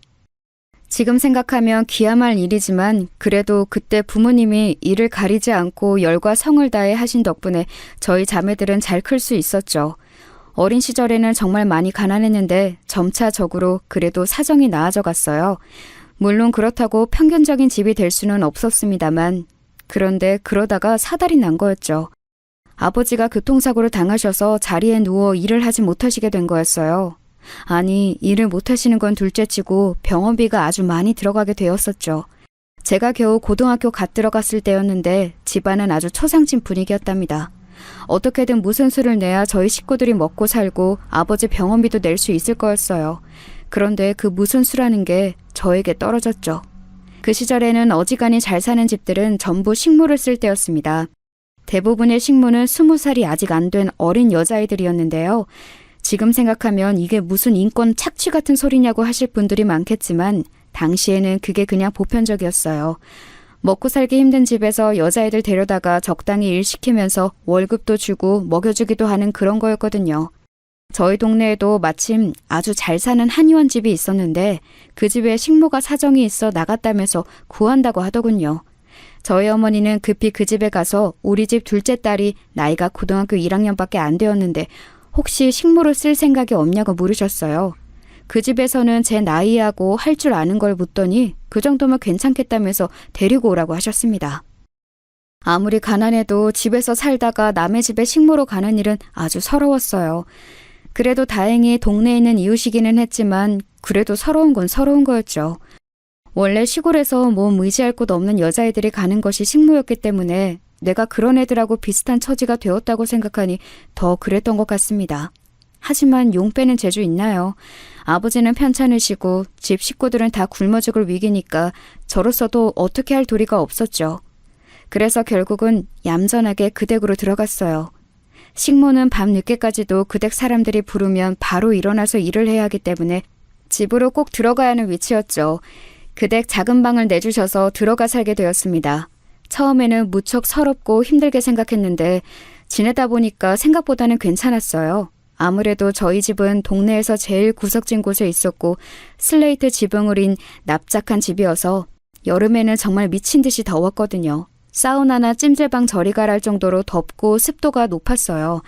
지금 생각하면 기야말 일이지만 그래도 그때 부모님이 이를 가리지 않고 열과 성을 다해 하신 덕분에 저희 자매들은 잘 클 수 있었죠. 어린 시절에는 정말 많이 가난했는데 점차적으로 그래도 사정이 나아져 갔어요. 물론 그렇다고 평균적인 집이 될 수는 없었습니다만 그런데 그러다가 사달이 난 거였죠. 아버지가 교통사고를 당하셔서 자리에 누워 일을 하지 못하시게 된 거였어요. 아니, 일을 못하시는 건 둘째치고 병원비가 아주 많이 들어가게 되었었죠. 제가 겨우 고등학교 갓 들어갔을 때였는데 집안은 아주 초상집 분위기였답니다. 어떻게든 무슨 수를 내야 저희 식구들이 먹고 살고 아버지 병원비도 낼 수 있을 거였어요. 그런데 그 무슨 수라는 게 저에게 떨어졌죠. 그 시절에는 어지간히 잘 사는 집들은 전부 식모를 쓸 때였습니다. 대부분의 식모는 20살이 아직 안 된 어린 여자아이들이었는데요. 지금 생각하면 이게 무슨 인권 착취 같은 소리냐고 하실 분들이 많겠지만 당시에는 그게 그냥 보편적이었어요. 먹고 살기 힘든 집에서 여자애들 데려다가 적당히 일 시키면서 월급도 주고 먹여주기도 하는 그런 거였거든요. 저희 동네에도 마침 아주 잘 사는 한의원 집이 있었는데 그 집에 식모가 사정이 있어 나갔다면서 구한다고 하더군요. 저희 어머니는 급히 그 집에 가서 우리 집 둘째 딸이 나이가 고등학교 1학년밖에 안 되었는데 혹시 식모를 쓸 생각이 없냐고 물으셨어요. 그 집에서는 제 나이하고 할 줄 아는 걸 묻더니 그 정도면 괜찮겠다면서 데리고 오라고 하셨습니다. 아무리 가난해도 집에서 살다가 남의 집에 식모로 가는 일은 아주 서러웠어요. 그래도 다행히 동네에 있는 이웃이기는 했지만 그래도 서러운 건 서러운 거였죠. 원래 시골에서 몸 의지할 곳 없는 여자애들이 가는 것이 식모였기 때문에 내가 그런 애들하고 비슷한 처지가 되었다고 생각하니 더 그랬던 것 같습니다. 하지만 용 빼는 재주 있나요? 아버지는 편찮으시고 집 식구들은 다 굶어 죽을 위기니까 저로서도 어떻게 할 도리가 없었죠. 그래서 결국은 얌전하게 그 댁으로 들어갔어요. 식모는 밤 늦게까지도 그 댁 사람들이 부르면 바로 일어나서 일을 해야 하기 때문에 집으로 꼭 들어가야 하는 위치였죠. 그 댁 작은 방을 내주셔서 들어가 살게 되었습니다. 처음에는 무척 서럽고 힘들게 생각했는데 지내다 보니까 생각보다는 괜찮았어요. 아무래도 저희 집은 동네에서 제일 구석진 곳에 있었고 슬레이트 지붕을 인 납작한 집이어서 여름에는 정말 미친 듯이 더웠거든요. 사우나나 찜질방 저리 가랄 정도로 덥고 습도가 높았어요.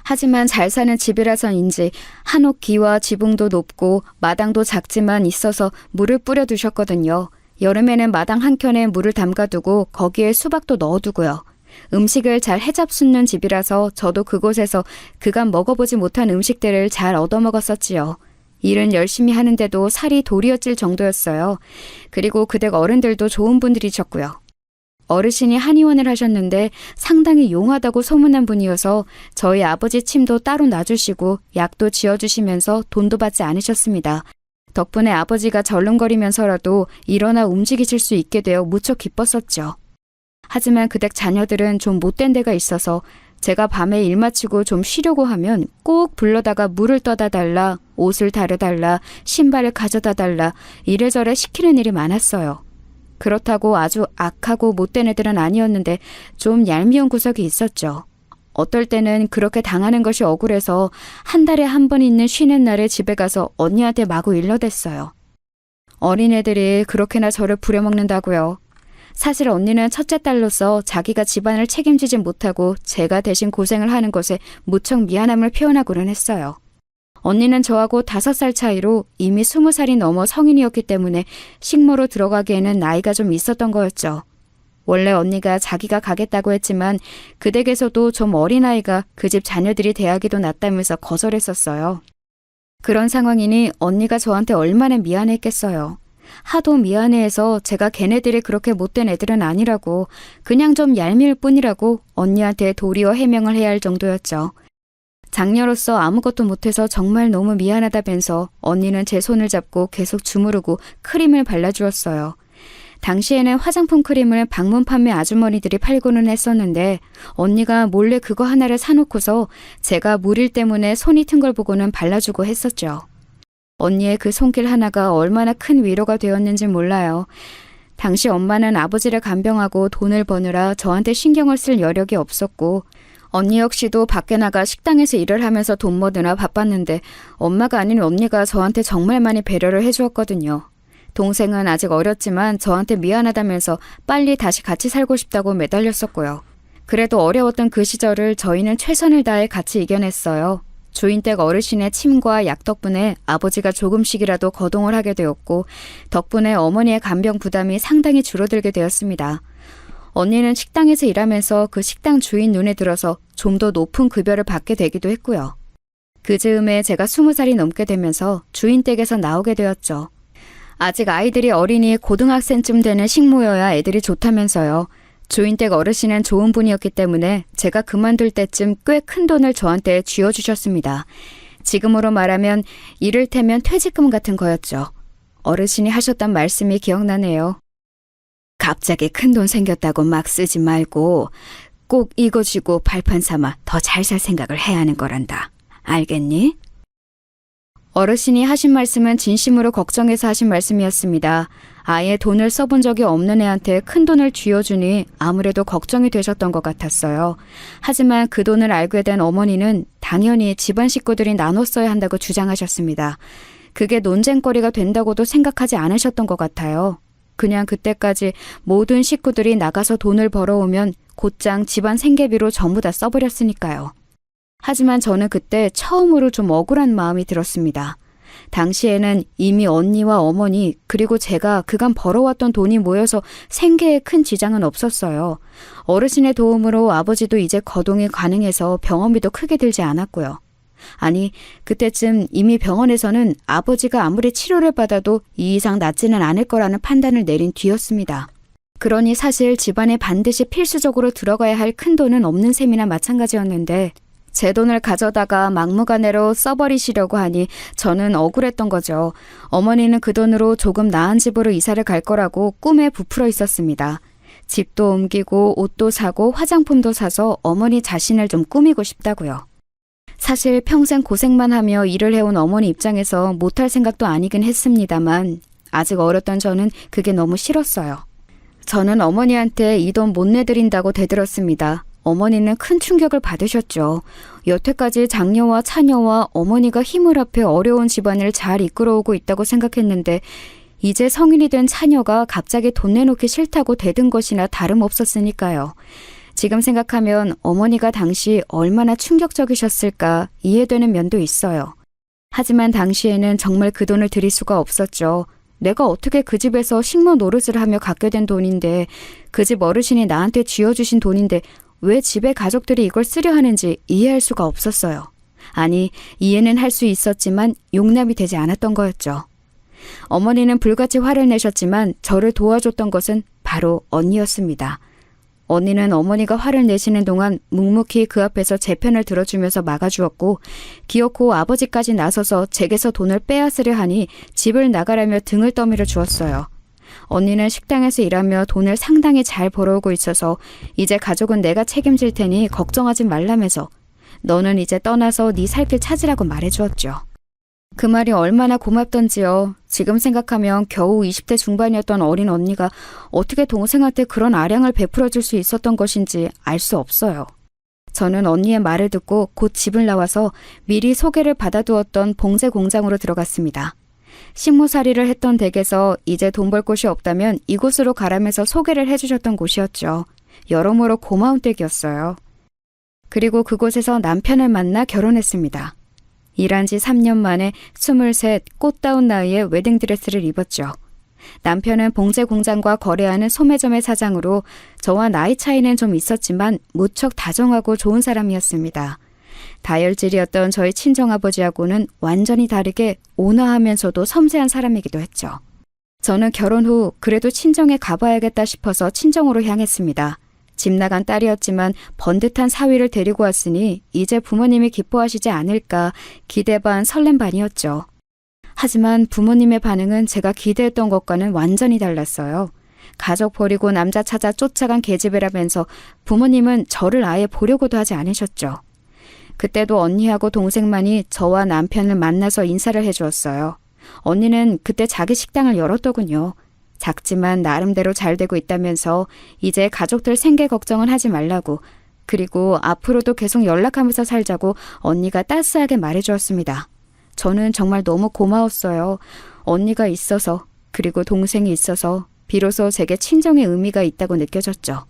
하지만 잘 사는 집이라서인지 한옥기와 지붕도 높고 마당도 작지만 있어서 물을 뿌려 두셨거든요. 여름에는 마당 한켠에 물을 담가두고 거기에 수박도 넣어두고요. 음식을 잘 해잡수는 집이라서 저도 그곳에서 그간 먹어보지 못한 음식들을 잘 얻어먹었었지요. 일은 열심히 하는데도 살이 도리어질 정도였어요. 그리고 그 댁 어른들도 좋은 분들이셨고요. 어르신이 한의원을 하셨는데 상당히 용하다고 소문난 분이어서 저희 아버지 침도 따로 놔주시고 약도 지어주시면서 돈도 받지 않으셨습니다. 덕분에 아버지가 절름거리면서라도 일어나 움직이실 수 있게 되어 무척 기뻤었죠. 하지만 그 댁 자녀들은 좀 못된 데가 있어서 제가 밤에 일 마치고 좀 쉬려고 하면 꼭 불러다가 물을 떠다 달라, 옷을 다려달라, 신발을 가져다 달라 이래저래 시키는 일이 많았어요. 그렇다고 아주 악하고 못된 애들은 아니었는데 좀 얄미운 구석이 있었죠. 어떨 때는 그렇게 당하는 것이 억울해서 한 달에 한 번 있는 쉬는 날에 집에 가서 언니한테 마구 일러댔어요. 어린애들이 그렇게나 저를 부려먹는다고요. 사실 언니는 첫째 딸로서 자기가 집안을 책임지지 못하고 제가 대신 고생을 하는 것에 무척 미안함을 표현하고는 했어요. 언니는 저하고 5살 차이로 이미 20살이 넘어 성인이었기 때문에 식모로 들어가기에는 나이가 좀 있었던 거였죠. 원래 언니가 자기가 가겠다고 했지만 그 댁에서도 좀 어린아이가 그 집 자녀들이 대하기도 낫다면서 거절했었어요. 그런 상황이니 언니가 저한테 얼마나 미안했겠어요. 하도 미안해해서 제가 걔네들이 그렇게 못된 애들은 아니라고 그냥 좀 얄미울 뿐이라고 언니한테 도리어 해명을 해야 할 정도였죠. 장녀로서 아무것도 못해서 정말 너무 미안하다면서 언니는 제 손을 잡고 계속 주무르고 크림을 발라주었어요. 당시에는 화장품 크림을 방문 판매 아주머니들이 팔고는 했었는데 언니가 몰래 그거 하나를 사놓고서 제가 물일 때문에 손이 튼 걸 보고는 발라주고 했었죠. 언니의 그 손길 하나가 얼마나 큰 위로가 되었는지 몰라요. 당시 엄마는 아버지를 간병하고 돈을 버느라 저한테 신경을 쓸 여력이 없었고 언니 역시도 밖에 나가 식당에서 일을 하면서 돈 버느라 바빴는데 엄마가 아닌 언니가 저한테 정말 많이 배려를 해주었거든요. 동생은 아직 어렸지만 저한테 미안하다면서 빨리 다시 같이 살고 싶다고 매달렸었고요. 그래도 어려웠던 그 시절을 저희는 최선을 다해 같이 이겨냈어요. 주인댁 어르신의 침과 약 덕분에 아버지가 조금씩이라도 거동을 하게 되었고 덕분에 어머니의 간병 부담이 상당히 줄어들게 되었습니다. 언니는 식당에서 일하면서 그 식당 주인 눈에 들어서 좀 더 높은 급여를 받게 되기도 했고요. 그 즈음에 제가 20살이 넘게 되면서 주인 댁에서 나오게 되었죠. 아직 아이들이 어린이 고등학생쯤 되는 식모여야 애들이 좋다면서요. 주인 댁 어르신은 좋은 분이었기 때문에 제가 그만둘 때쯤 꽤 큰 돈을 저한테 쥐어주셨습니다. 지금으로 말하면 이를테면 퇴직금 같은 거였죠. 어르신이 하셨던 말씀이 기억나네요. 갑자기 큰 돈 생겼다고 막 쓰지 말고 꼭 이거 쥐고 발판 삼아 더 잘 살 생각을 해야 하는 거란다. 알겠니? 어르신이 하신 말씀은 진심으로 걱정해서 하신 말씀이었습니다. 아예 돈을 써본 적이 없는 애한테 큰 돈을 쥐어주니 아무래도 걱정이 되셨던 것 같았어요. 하지만 그 돈을 알게 된 어머니는 당연히 집안 식구들이 나눠 써야 한다고 주장하셨습니다. 그게 논쟁거리가 된다고도 생각하지 않으셨던 것 같아요. 그냥 그때까지 모든 식구들이 나가서 돈을 벌어오면 곧장 집안 생계비로 전부 다 써버렸으니까요. 하지만 저는 그때 처음으로 좀 억울한 마음이 들었습니다. 당시에는 이미 언니와 어머니 그리고 제가 그간 벌어왔던 돈이 모여서 생계에 큰 지장은 없었어요. 어르신의 도움으로 아버지도 이제 거동이 가능해서 병원비도 크게 들지 않았고요. 아니, 그때쯤 이미 병원에서는 아버지가 아무리 치료를 받아도 이 이상 낫지는 않을 거라는 판단을 내린 뒤였습니다. 그러니 사실 집안에 반드시 필수적으로 들어가야 할 큰 돈은 없는 셈이나 마찬가지였는데 제 돈을 가져다가 막무가내로 써버리시려고 하니 저는 억울했던 거죠. 어머니는 그 돈으로 조금 나은 집으로 이사를 갈 거라고 꿈에 부풀어 있었습니다. 집도 옮기고 옷도 사고 화장품도 사서 어머니 자신을 좀 꾸미고 싶다고요. 사실 평생 고생만 하며 일을 해온 어머니 입장에서 못할 생각도 아니긴 했습니다만 아직 어렸던 저는 그게 너무 싫었어요. 저는 어머니한테 이 돈 못 내드린다고 대들었습니다. 어머니는 큰 충격을 받으셨죠. 여태까지 장녀와 차녀와 어머니가 힘을 합해 어려운 집안을 잘 이끌어오고 있다고 생각했는데 이제 성인이 된 차녀가 갑자기 돈 내놓기 싫다고 대든 것이나 다름없었으니까요. 지금 생각하면 어머니가 당시 얼마나 충격적이셨을까 이해되는 면도 있어요. 하지만 당시에는 정말 그 돈을 드릴 수가 없었죠. 내가 어떻게 그 집에서 식모 노릇을 하며 갖게 된 돈인데 그 집 어르신이 나한테 쥐어주신 돈인데 왜 집의 가족들이 이걸 쓰려 하는지 이해할 수가 없었어요. 아니, 이해는 할 수 있었지만 용납이 되지 않았던 거였죠. 어머니는 불같이 화를 내셨지만 저를 도와줬던 것은 바로 언니였습니다. 언니는 어머니가 화를 내시는 동안 묵묵히 그 앞에서 제 편을 들어주면서 막아주었고 기어코 아버지까지 나서서 제게서 돈을 빼앗으려 하니 집을 나가라며 등을 떠밀어 주었어요. 언니는 식당에서 일하며 돈을 상당히 잘 벌어오고 있어서 이제 가족은 내가 책임질 테니 걱정하지 말라면서 너는 이제 떠나서 네 살 길 찾으라고 말해주었죠. 그 말이 얼마나 고맙던지요. 지금 생각하면 겨우 20대 중반이었던 어린 언니가 어떻게 동생한테 그런 아량을 베풀어 줄 수 있었던 것인지 알 수 없어요. 저는 언니의 말을 듣고 곧 집을 나와서 미리 소개를 받아두었던 봉제 공장으로 들어갔습니다. 식모살이를 했던 댁에서 이제 돈 벌 곳이 없다면 이곳으로 가라면서 소개를 해주셨던 곳이었죠. 여러모로 고마운 댁이었어요. 그리고 그곳에서 남편을 만나 결혼했습니다. 일한 지 3년 만에 23 꽃다운 나이에 웨딩드레스를 입었죠. 남편은 봉제 공장과 거래하는 소매점의 사장으로 저와 나이 차이는 좀 있었지만 무척 다정하고 좋은 사람이었습니다. 다혈질이었던 저희 친정아버지하고는 완전히 다르게 온화하면서도 섬세한 사람이기도 했죠. 저는 결혼 후 그래도 친정에 가봐야겠다 싶어서 친정으로 향했습니다. 집 나간 딸이었지만 번듯한 사위를 데리고 왔으니 이제 부모님이 기뻐하시지 않을까 기대 반 설렘 반이었죠. 하지만 부모님의 반응은 제가 기대했던 것과는 완전히 달랐어요. 가족 버리고 남자 찾아 쫓아간 계집애라면서 부모님은 저를 아예 보려고도 하지 않으셨죠. 그때도 언니하고 동생만이 저와 남편을 만나서 인사를 해주었어요. 언니는 그때 자기 식당을 열었더군요. 작지만 나름대로 잘 되고 있다면서 이제 가족들 생계 걱정은 하지 말라고 그리고 앞으로도 계속 연락하면서 살자고 언니가 따스하게 말해주었습니다. 저는 정말 너무 고마웠어요. 언니가 있어서 그리고 동생이 있어서 비로소 제게 친정의 의미가 있다고 느껴졌죠.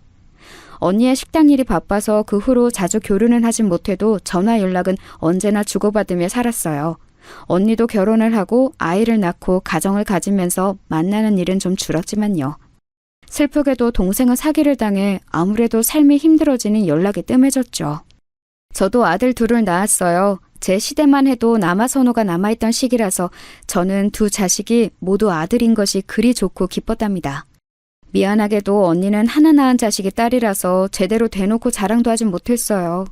언니의 식당 일이 바빠서 그 후로 자주 교류는 하진 못해도 전화 연락은 언제나 주고받으며 살았어요. 언니도 결혼을 하고 아이를 낳고 가정을 가지면서 만나는 일은 좀 줄었지만요. 슬프게도 동생은 사기를 당해 아무래도 삶이 힘들어지니 연락이 뜸해졌죠. 저도 아들 둘을 낳았어요. 제 시대만 해도 남아선호가 남아있던 시기라서 저는 두 자식이 모두 아들인 것이 그리 좋고 기뻤답니다. 미안하게도 언니는 하나 낳은 자식이 딸이라서 제대로 대놓고 자랑도 하진 못했어요.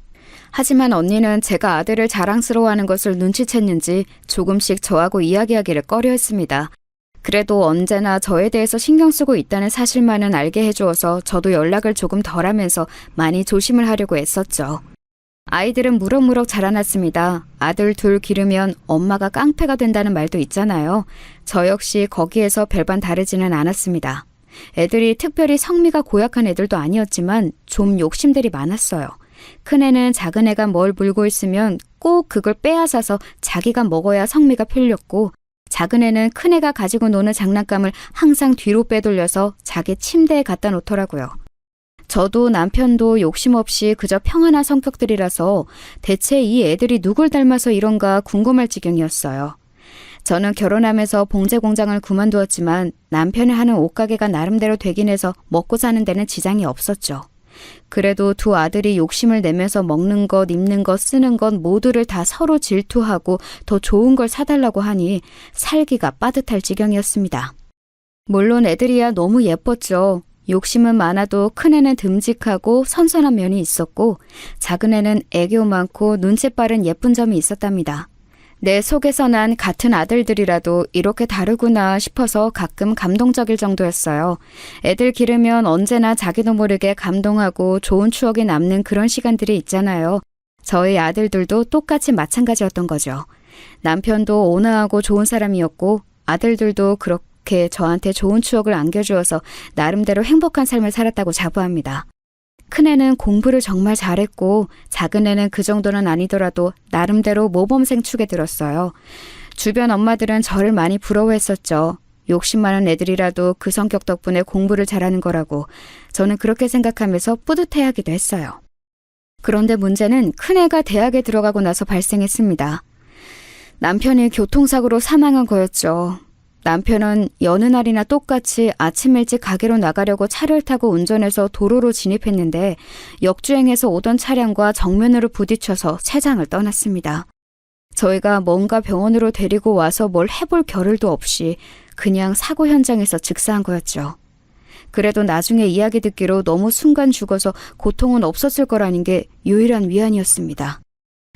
하지만 언니는 제가 아들을 자랑스러워하는 것을 눈치챘는지 조금씩 저하고 이야기하기를 꺼려했습니다. 그래도 언제나 저에 대해서 신경 쓰고 있다는 사실만은 알게 해주어서 저도 연락을 조금 덜 하면서 많이 조심을 하려고 애썼죠. 아이들은 무럭무럭 자라났습니다. 아들 둘 기르면 엄마가 깡패가 된다는 말도 있잖아요. 저 역시 거기에서 별반 다르지는 않았습니다. 애들이 특별히 성미가 고약한 애들도 아니었지만 좀 욕심들이 많았어요. 큰애는 작은애가 뭘 물고 있으면 꼭 그걸 빼앗아서 자기가 먹어야 성미가 풀렸고, 작은애는 큰애가 가지고 노는 장난감을 항상 뒤로 빼돌려서 자기 침대에 갖다 놓더라고요. 저도 남편도 욕심 없이 그저 평안한 성격들이라서 대체 이 애들이 누굴 닮아서 이런가 궁금할 지경이었어요. 저는 결혼하면서 봉제 공장을 그만두었지만 남편이 하는 옷가게가 나름대로 되긴 해서 먹고 사는 데는 지장이 없었죠. 그래도 두 아들이 욕심을 내면서 먹는 것, 입는 것, 쓰는 것 모두를 다 서로 질투하고 더 좋은 걸 사달라고 하니 살기가 빠듯할 지경이었습니다. 물론 애들이야 너무 예뻤죠. 욕심은 많아도 큰애는 듬직하고 선선한 면이 있었고, 작은애는 애교 많고 눈치 빠른 예쁜 점이 있었답니다. 내 속에서 난 같은 아들들이라도 이렇게 다르구나 싶어서 가끔 감동적일 정도였어요. 애들 기르면 언제나 자기도 모르게 감동하고 좋은 추억이 남는 그런 시간들이 있잖아요. 저희 아들들도 똑같이 마찬가지였던 거죠. 남편도 온화하고 좋은 사람이었고 아들들도 그렇게 저한테 좋은 추억을 안겨주어서 나름대로 행복한 삶을 살았다고 자부합니다. 큰애는 공부를 정말 잘했고 작은애는 그 정도는 아니더라도 나름대로 모범생 축에 들었어요. 주변 엄마들은 저를 많이 부러워했었죠. 욕심 많은 애들이라도 그 성격 덕분에 공부를 잘하는 거라고 저는 그렇게 생각하면서 뿌듯해하기도 했어요. 그런데 문제는 큰애가 대학에 들어가고 나서 발생했습니다. 남편이 교통사고로 사망한 거였죠. 남편은 여느 날이나 똑같이 아침 일찍 가게로 나가려고 차를 타고 운전해서 도로로 진입했는데 역주행해서 오던 차량과 정면으로 부딪혀서 세상을 떠났습니다. 저희가 뭔가 병원으로 데리고 와서 뭘 해볼 겨를도 없이 그냥 사고 현장에서 즉사한 거였죠. 그래도 나중에 이야기 듣기로 너무 순간 죽어서 고통은 없었을 거라는 게 유일한 위안이었습니다.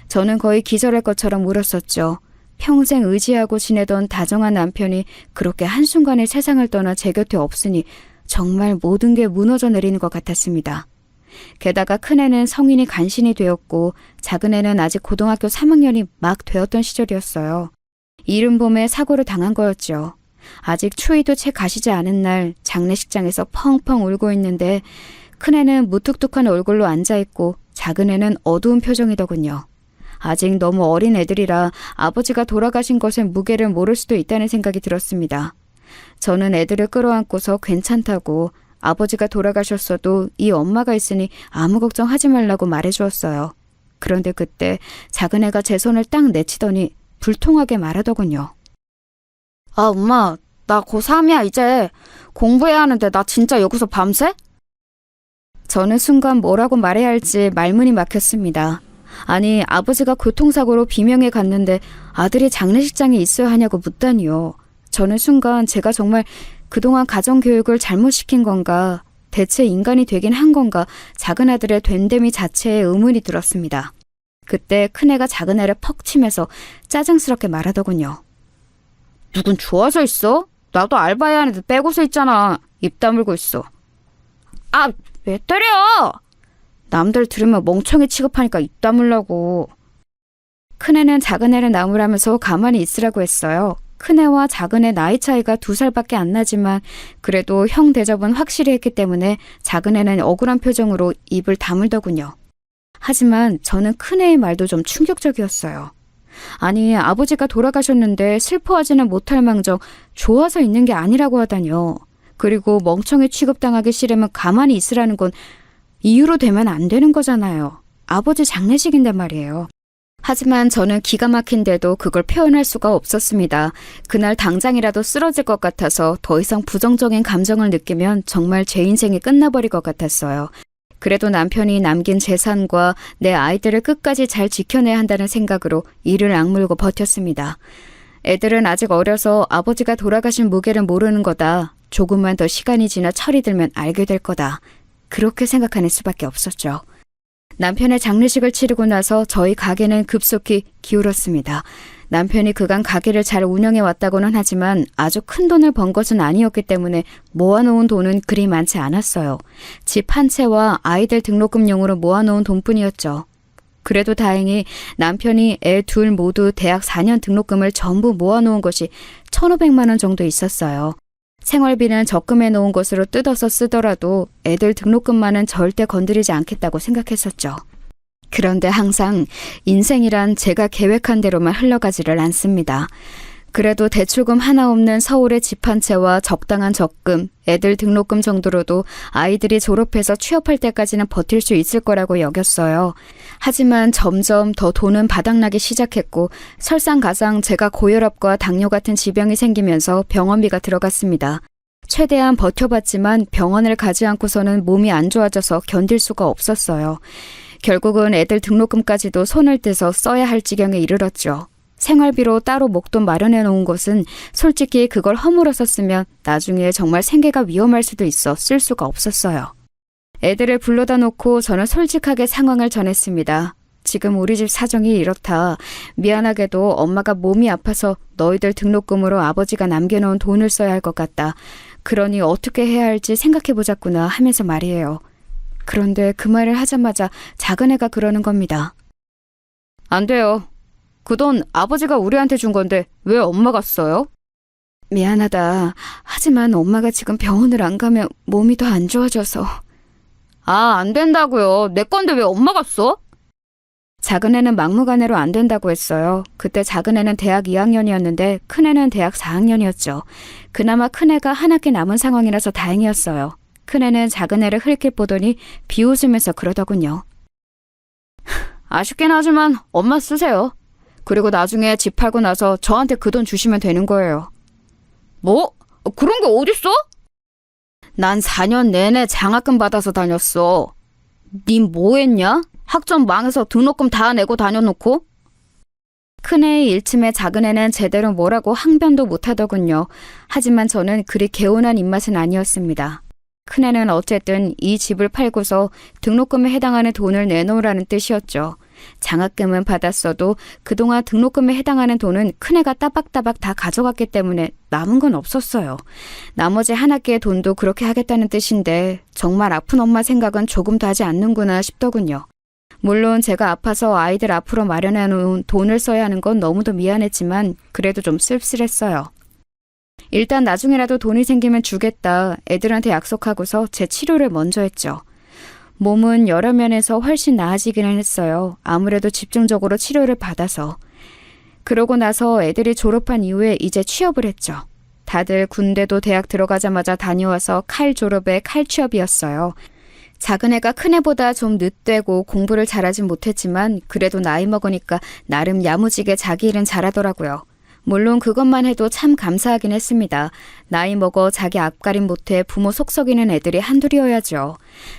저는 거의 기절할 것처럼 울었었죠. 평생 의지하고 지내던 다정한 남편이 그렇게 한순간에 세상을 떠나 제 곁에 없으니 정말 모든 게 무너져 내리는 것 같았습니다. 게다가 큰애는 성인이 간신히 되었고 작은애는 아직 고등학교 3학년이 막 되었던 시절이었어요. 이른 봄에 사고를 당한 거였죠. 아직 추위도 채 가시지 않은 날 장례식장에서 펑펑 울고 있는데 큰애는 무뚝뚝한 얼굴로 앉아있고 작은애는 어두운 표정이더군요. 아직 너무 어린 애들이라 아버지가 돌아가신 것의 무게를 모를 수도 있다는 생각이 들었습니다. 저는 애들을 끌어안고서 괜찮다고 아버지가 돌아가셨어도 이 엄마가 있으니 아무 걱정하지 말라고 말해주었어요. 그런데 그때 작은애가 제 손을 딱 내치더니 불통하게 말하더군요. 아, 엄마, 나 고3이야 이제. 공부해야 하는데 나 진짜 여기서 밤새? 저는 순간 뭐라고 말해야 할지 말문이 막혔습니다. 아니, 아버지가 교통사고로 비명에 갔는데 아들이 장례식장에 있어야 하냐고 묻다니요. 저는 순간 제가 정말 그동안 가정교육을 잘못시킨 건가, 대체 인간이 되긴 한 건가, 작은 아들의 된됨이 자체에 의문이 들었습니다. 그때 큰애가 작은애를 퍽 치면서 짜증스럽게 말하더군요. 누군 좋아서 있어? 나도 알바해야 하는데 빼고서 있잖아. 입 다물고 있어. 아, 왜 때려? 남들 들으면 멍청이 취급하니까 입 다물라고. 큰애는 작은애를 나무라면서 가만히 있으라고 했어요. 큰애와 작은애 나이 차이가 2살밖에 안 나지만 그래도 형 대접은 확실히 했기 때문에 작은애는 억울한 표정으로 입을 다물더군요. 하지만 저는 큰애의 말도 좀 충격적이었어요. 아니, 아버지가 돌아가셨는데 슬퍼하지는 못할 망정 좋아서 있는 게 아니라고 하다니요. 그리고 멍청이 취급당하기 싫으면 가만히 있으라는 건 이유로 되면 안 되는 거잖아요. 아버지 장례식인데 말이에요. 하지만 저는 기가 막힌데도 그걸 표현할 수가 없었습니다. 그날 당장이라도 쓰러질 것 같아서 더 이상 부정적인 감정을 느끼면 정말 제 인생이 끝나버릴 것 같았어요. 그래도 남편이 남긴 재산과 내 아이들을 끝까지 잘 지켜내야 한다는 생각으로 이를 악물고 버텼습니다. 애들은 아직 어려서 아버지가 돌아가신 무게를 모르는 거다. 조금만 더 시간이 지나 철이 들면 알게 될 거다. 그렇게 생각하는 수밖에 없었죠. 남편의 장례식을 치르고 나서 저희 가게는 급속히 기울었습니다. 남편이 그간 가게를 잘 운영해 왔다고는 하지만 아주 큰 돈을 번 것은 아니었기 때문에 모아놓은 돈은 그리 많지 않았어요. 집 한 채와 아이들 등록금용으로 모아놓은 돈뿐이었죠. 그래도 다행히 남편이 애 둘 모두 대학 4년 등록금을 전부 모아놓은 것이 1,500만 원 정도 있었어요. 생활비는 적금해 놓은 것으로 뜯어서 쓰더라도 애들 등록금만은 절대 건드리지 않겠다고 생각했었죠. 그런데 항상 인생이란 제가 계획한 대로만 흘러가지를 않습니다. 그래도 대출금 하나 없는 서울의 집 한 채와 적당한 적금, 애들 등록금 정도로도 아이들이 졸업해서 취업할 때까지는 버틸 수 있을 거라고 여겼어요. 하지만 점점 더 돈은 바닥나기 시작했고 설상가상 제가 고혈압과 당뇨 같은 지병이 생기면서 병원비가 들어갔습니다. 최대한 버텨봤지만 병원을 가지 않고서는 몸이 안 좋아져서 견딜 수가 없었어요. 결국은 애들 등록금까지도 손을 떼서 써야 할 지경에 이르렀죠. 생활비로 따로 목돈 마련해 놓은 것은 솔직히 그걸 허물어서 쓰면 나중에 정말 생계가 위험할 수도 있어 쓸 수가 없었어요. 애들을 불러다 놓고 저는 솔직하게 상황을 전했습니다. 지금 우리 집 사정이 이렇다. 미안하게도 엄마가 몸이 아파서 너희들 등록금으로 아버지가 남겨놓은 돈을 써야 할 것 같다. 그러니 어떻게 해야 할지 생각해보자꾸나 하면서 말이에요. 그런데 그 말을 하자마자 작은 애가 그러는 겁니다. 안 돼요. 그 돈 아버지가 우리한테 준 건데 왜 엄마가 써요? 미안하다. 하지만 엄마가 지금 병원을 안 가면 몸이 더 안 좋아져서. 안 된다고요. 내 건데 왜 엄마가 써? 작은 애는 막무가내로 안 된다고 했어요. 그때 작은 애는 대학 2학년이었는데 큰 애는 대학 4학년이었죠. 그나마 큰 애가 한 학기 남은 상황이라서 다행이었어요. 큰 애는 작은 애를 흘낏 보더니 비웃으면서 그러더군요. 아쉽긴 하지만 엄마 쓰세요. 그리고 나중에 집 팔고 나서 저한테 그 돈 주시면 되는 거예요. 뭐? 그런 게 어딨어? 난 4년 내내 장학금 받아서 다녔어. 님 뭐 했냐? 학점 망해서 등록금 다 내고 다녀놓고? 큰애의 일침에 작은애는 제대로 뭐라고 항변도 못하더군요. 하지만 저는 그리 개운한 입맛은 아니었습니다. 큰애는 어쨌든 이 집을 팔고서 등록금에 해당하는 돈을 내놓으라는 뜻이었죠. 장학금은 받았어도 그동안 등록금에 해당하는 돈은 큰애가 따박따박 다 가져갔기 때문에 남은 건 없었어요. 나머지 한 학기의 돈도 그렇게 하겠다는 뜻인데 정말 아픈 엄마 생각은 조금도 하지 않는구나 싶더군요. 물론 제가 아파서 아이들 앞으로 마련해 놓은 돈을 써야 하는 건 너무도 미안했지만 그래도 좀 씁쓸했어요. 일단 나중에라도 돈이 생기면 주겠다 애들한테 약속하고서 제 치료를 먼저 했죠. 몸은 여러 면에서 훨씬 나아지기는 했어요. 아무래도 집중적으로 치료를 받아서. 그러고 나서 애들이 졸업한 이후에 이제 취업을 했죠. 다들 군대도 대학 들어가자마자 다녀와서 칼 졸업에 칼 취업이었어요. 작은 애가 큰 애보다 좀 늦되고 공부를 잘하진 못했지만 그래도 나이 먹으니까 나름 야무지게 자기 일은 잘하더라고요. 물론 그것만 해도 참 감사하긴 했습니다. 나이 먹어 자기 앞가림 못해 부모 속 썩이는 애들이 한둘이어야죠.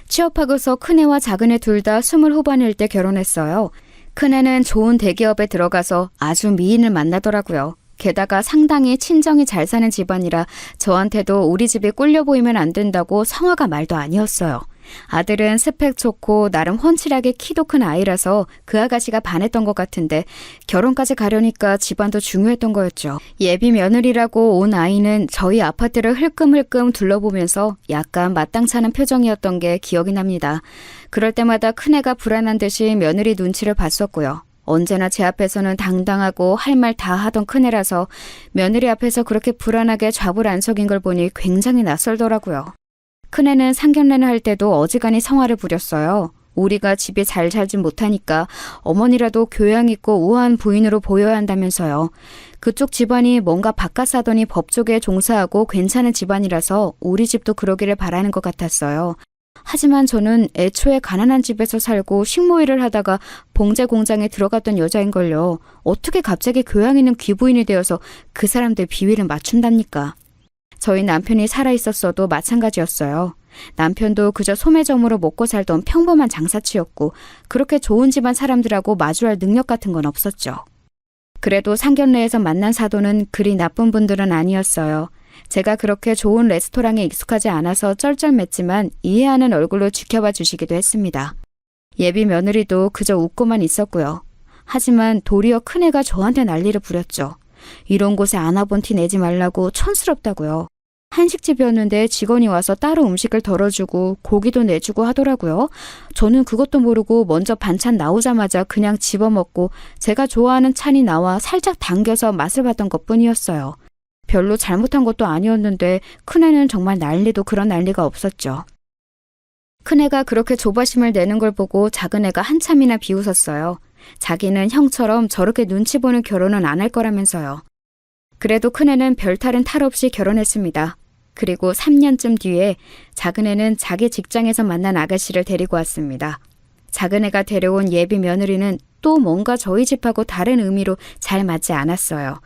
취업하고서 큰애와 작은애 둘 다 20 후반일 때 결혼했어요. 큰애는 좋은 대기업에 들어가서 아주 미인을 만나더라고요. 게다가 상당히 친정이 잘 사는 집안이라 저한테도 우리 집이 꿀려 보이면 안 된다고 성화가 말도 아니었어요. 아들은 스펙 좋고 나름 훤칠하게 키도 큰 아이라서 그 아가씨가 반했던 것 같은데 결혼까지 가려니까 집안도 중요했던 거였죠. 예비 며느리라고 온 아이는 저희 아파트를 흘끔흘끔 둘러보면서 약간 마땅찮은 표정이었던 게 기억이 납니다. 그럴 때마다 큰애가 불안한 듯이 며느리 눈치를 봤었고요. 언제나 제 앞에서는 당당하고 할 말 다 하던 큰애라서 며느리 앞에서 그렇게 불안하게 좌불안석인 걸 보니 굉장히 낯설더라고요. 큰애는 상견례를 할 때도 어지간히 성화를 부렸어요. 우리가 집에 잘 살진 못하니까 어머니라도 교양 있고 우아한 부인으로 보여야 한다면서요. 그쪽 집안이 뭔가 바깥 사더니 법 쪽에 종사하고 괜찮은 집안이라서 우리 집도 그러기를 바라는 것 같았어요. 하지만 저는 애초에 가난한 집에서 살고 식모일을 하다가 봉제 공장에 들어갔던 여자인걸요. 어떻게 갑자기 교양 있는 귀부인이 되어서 그 사람들 비위를 맞춘답니까? 저희 남편이 살아있었어도 마찬가지였어요. 남편도 그저 소매점으로 먹고 살던 평범한 장사치였고 그렇게 좋은 집안 사람들하고 마주할 능력 같은 건 없었죠. 그래도 상견례에서 만난 사도는 그리 나쁜 분들은 아니었어요. 제가 그렇게 좋은 레스토랑에 익숙하지 않아서 쩔쩔맸지만 이해하는 얼굴로 지켜봐 주시기도 했습니다. 예비 며느리도 그저 웃고만 있었고요. 하지만 도리어 큰애가 저한테 난리를 부렸죠. 이런 곳에 안 와본 티 내지 말라고 촌스럽다고요. 한식집이었는데 직원이 와서 따로 음식을 덜어주고 고기도 내주고 하더라고요. 저는 그것도 모르고 먼저 반찬 나오자마자 그냥 집어먹고 제가 좋아하는 찬이 나와 살짝 당겨서 맛을 봤던 것뿐이었어요. 별로 잘못한 것도 아니었는데 큰애는 정말 난리도 그런 난리가 없었죠. 큰애가 그렇게 조바심을 내는 걸 보고 작은애가 한참이나 비웃었어요. 자기는 형처럼 저렇게 눈치 보는 결혼은 안 할 거라면서요. 그래도 큰애는 별탈은 탈 없이 결혼했습니다. 그리고 3년쯤 뒤에 작은애는 자기 직장에서 만난 아가씨를 데리고 왔습니다. 작은애가 데려온 예비 며느리는 또 뭔가 저희 집하고 다른 의미로 잘 맞지 않았어요.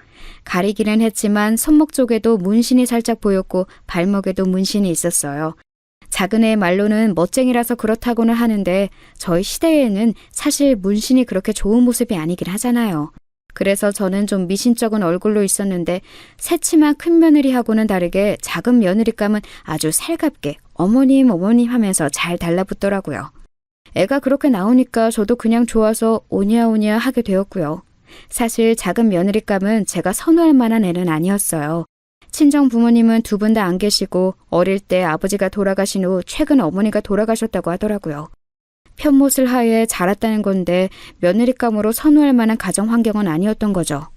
가리기는 했지만 손목 쪽에도 문신이 살짝 보였고 발목에도 문신이 있었어요. 작은애의 말로는 멋쟁이라서 그렇다고는 하는데 저희 시대에는 사실 문신이 그렇게 좋은 모습이 아니긴 하잖아요. 그래서 저는 좀 미신쩍은 얼굴로 있었는데 새치만 큰 며느리하고는 다르게 작은 며느리감은 아주 살갑게 어머님 어머님 하면서 잘 달라붙더라고요. 애가 그렇게 나오니까 저도 그냥 좋아서 오냐오냐 하게 되었고요. 사실 작은 며느리감은 제가 선호할 만한 애는 아니었어요. 친정 부모님은 두 분 다 안 계시고 어릴 때 아버지가 돌아가신 후 최근 어머니가 돌아가셨다고 하더라고요. 편못을 하에 자랐다는 건데 며느리감으로 선호할 만한 가정 환경은 아니었던 거죠.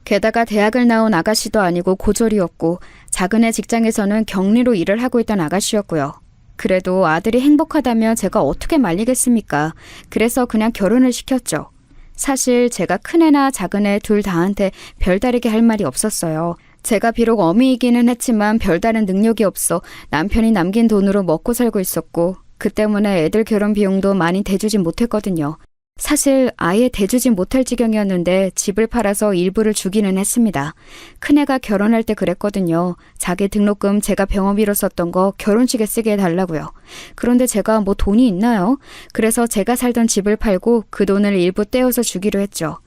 게다가 대학을 나온 아가씨도 아니고 고졸이었고 작은애 직장에서는 격리로 일을 하고 있던 아가씨였고요. 그래도 아들이 행복하다면 제가 어떻게 말리겠습니까? 그래서 그냥 결혼을 시켰죠. 사실 제가 큰애나 작은애 둘 다한테 별다르게 할 말이 없었어요. 제가 비록 어미이기는 했지만 별다른 능력이 없어 남편이 남긴 돈으로 먹고 살고 있었고 그 때문에 애들 결혼 비용도 많이 대주진 못했거든요. 사실 아예 대주진 못할 지경이었는데 집을 팔아서 일부를 주기는 했습니다. 큰애가 결혼할 때 그랬거든요. 자기 등록금 제가 병원비로 썼던 거 결혼식에 쓰게 해달라고요. 그런데 제가 뭐 돈이 있나요? 그래서 제가 살던 집을 팔고 그 돈을 일부 떼어서 주기로 했죠.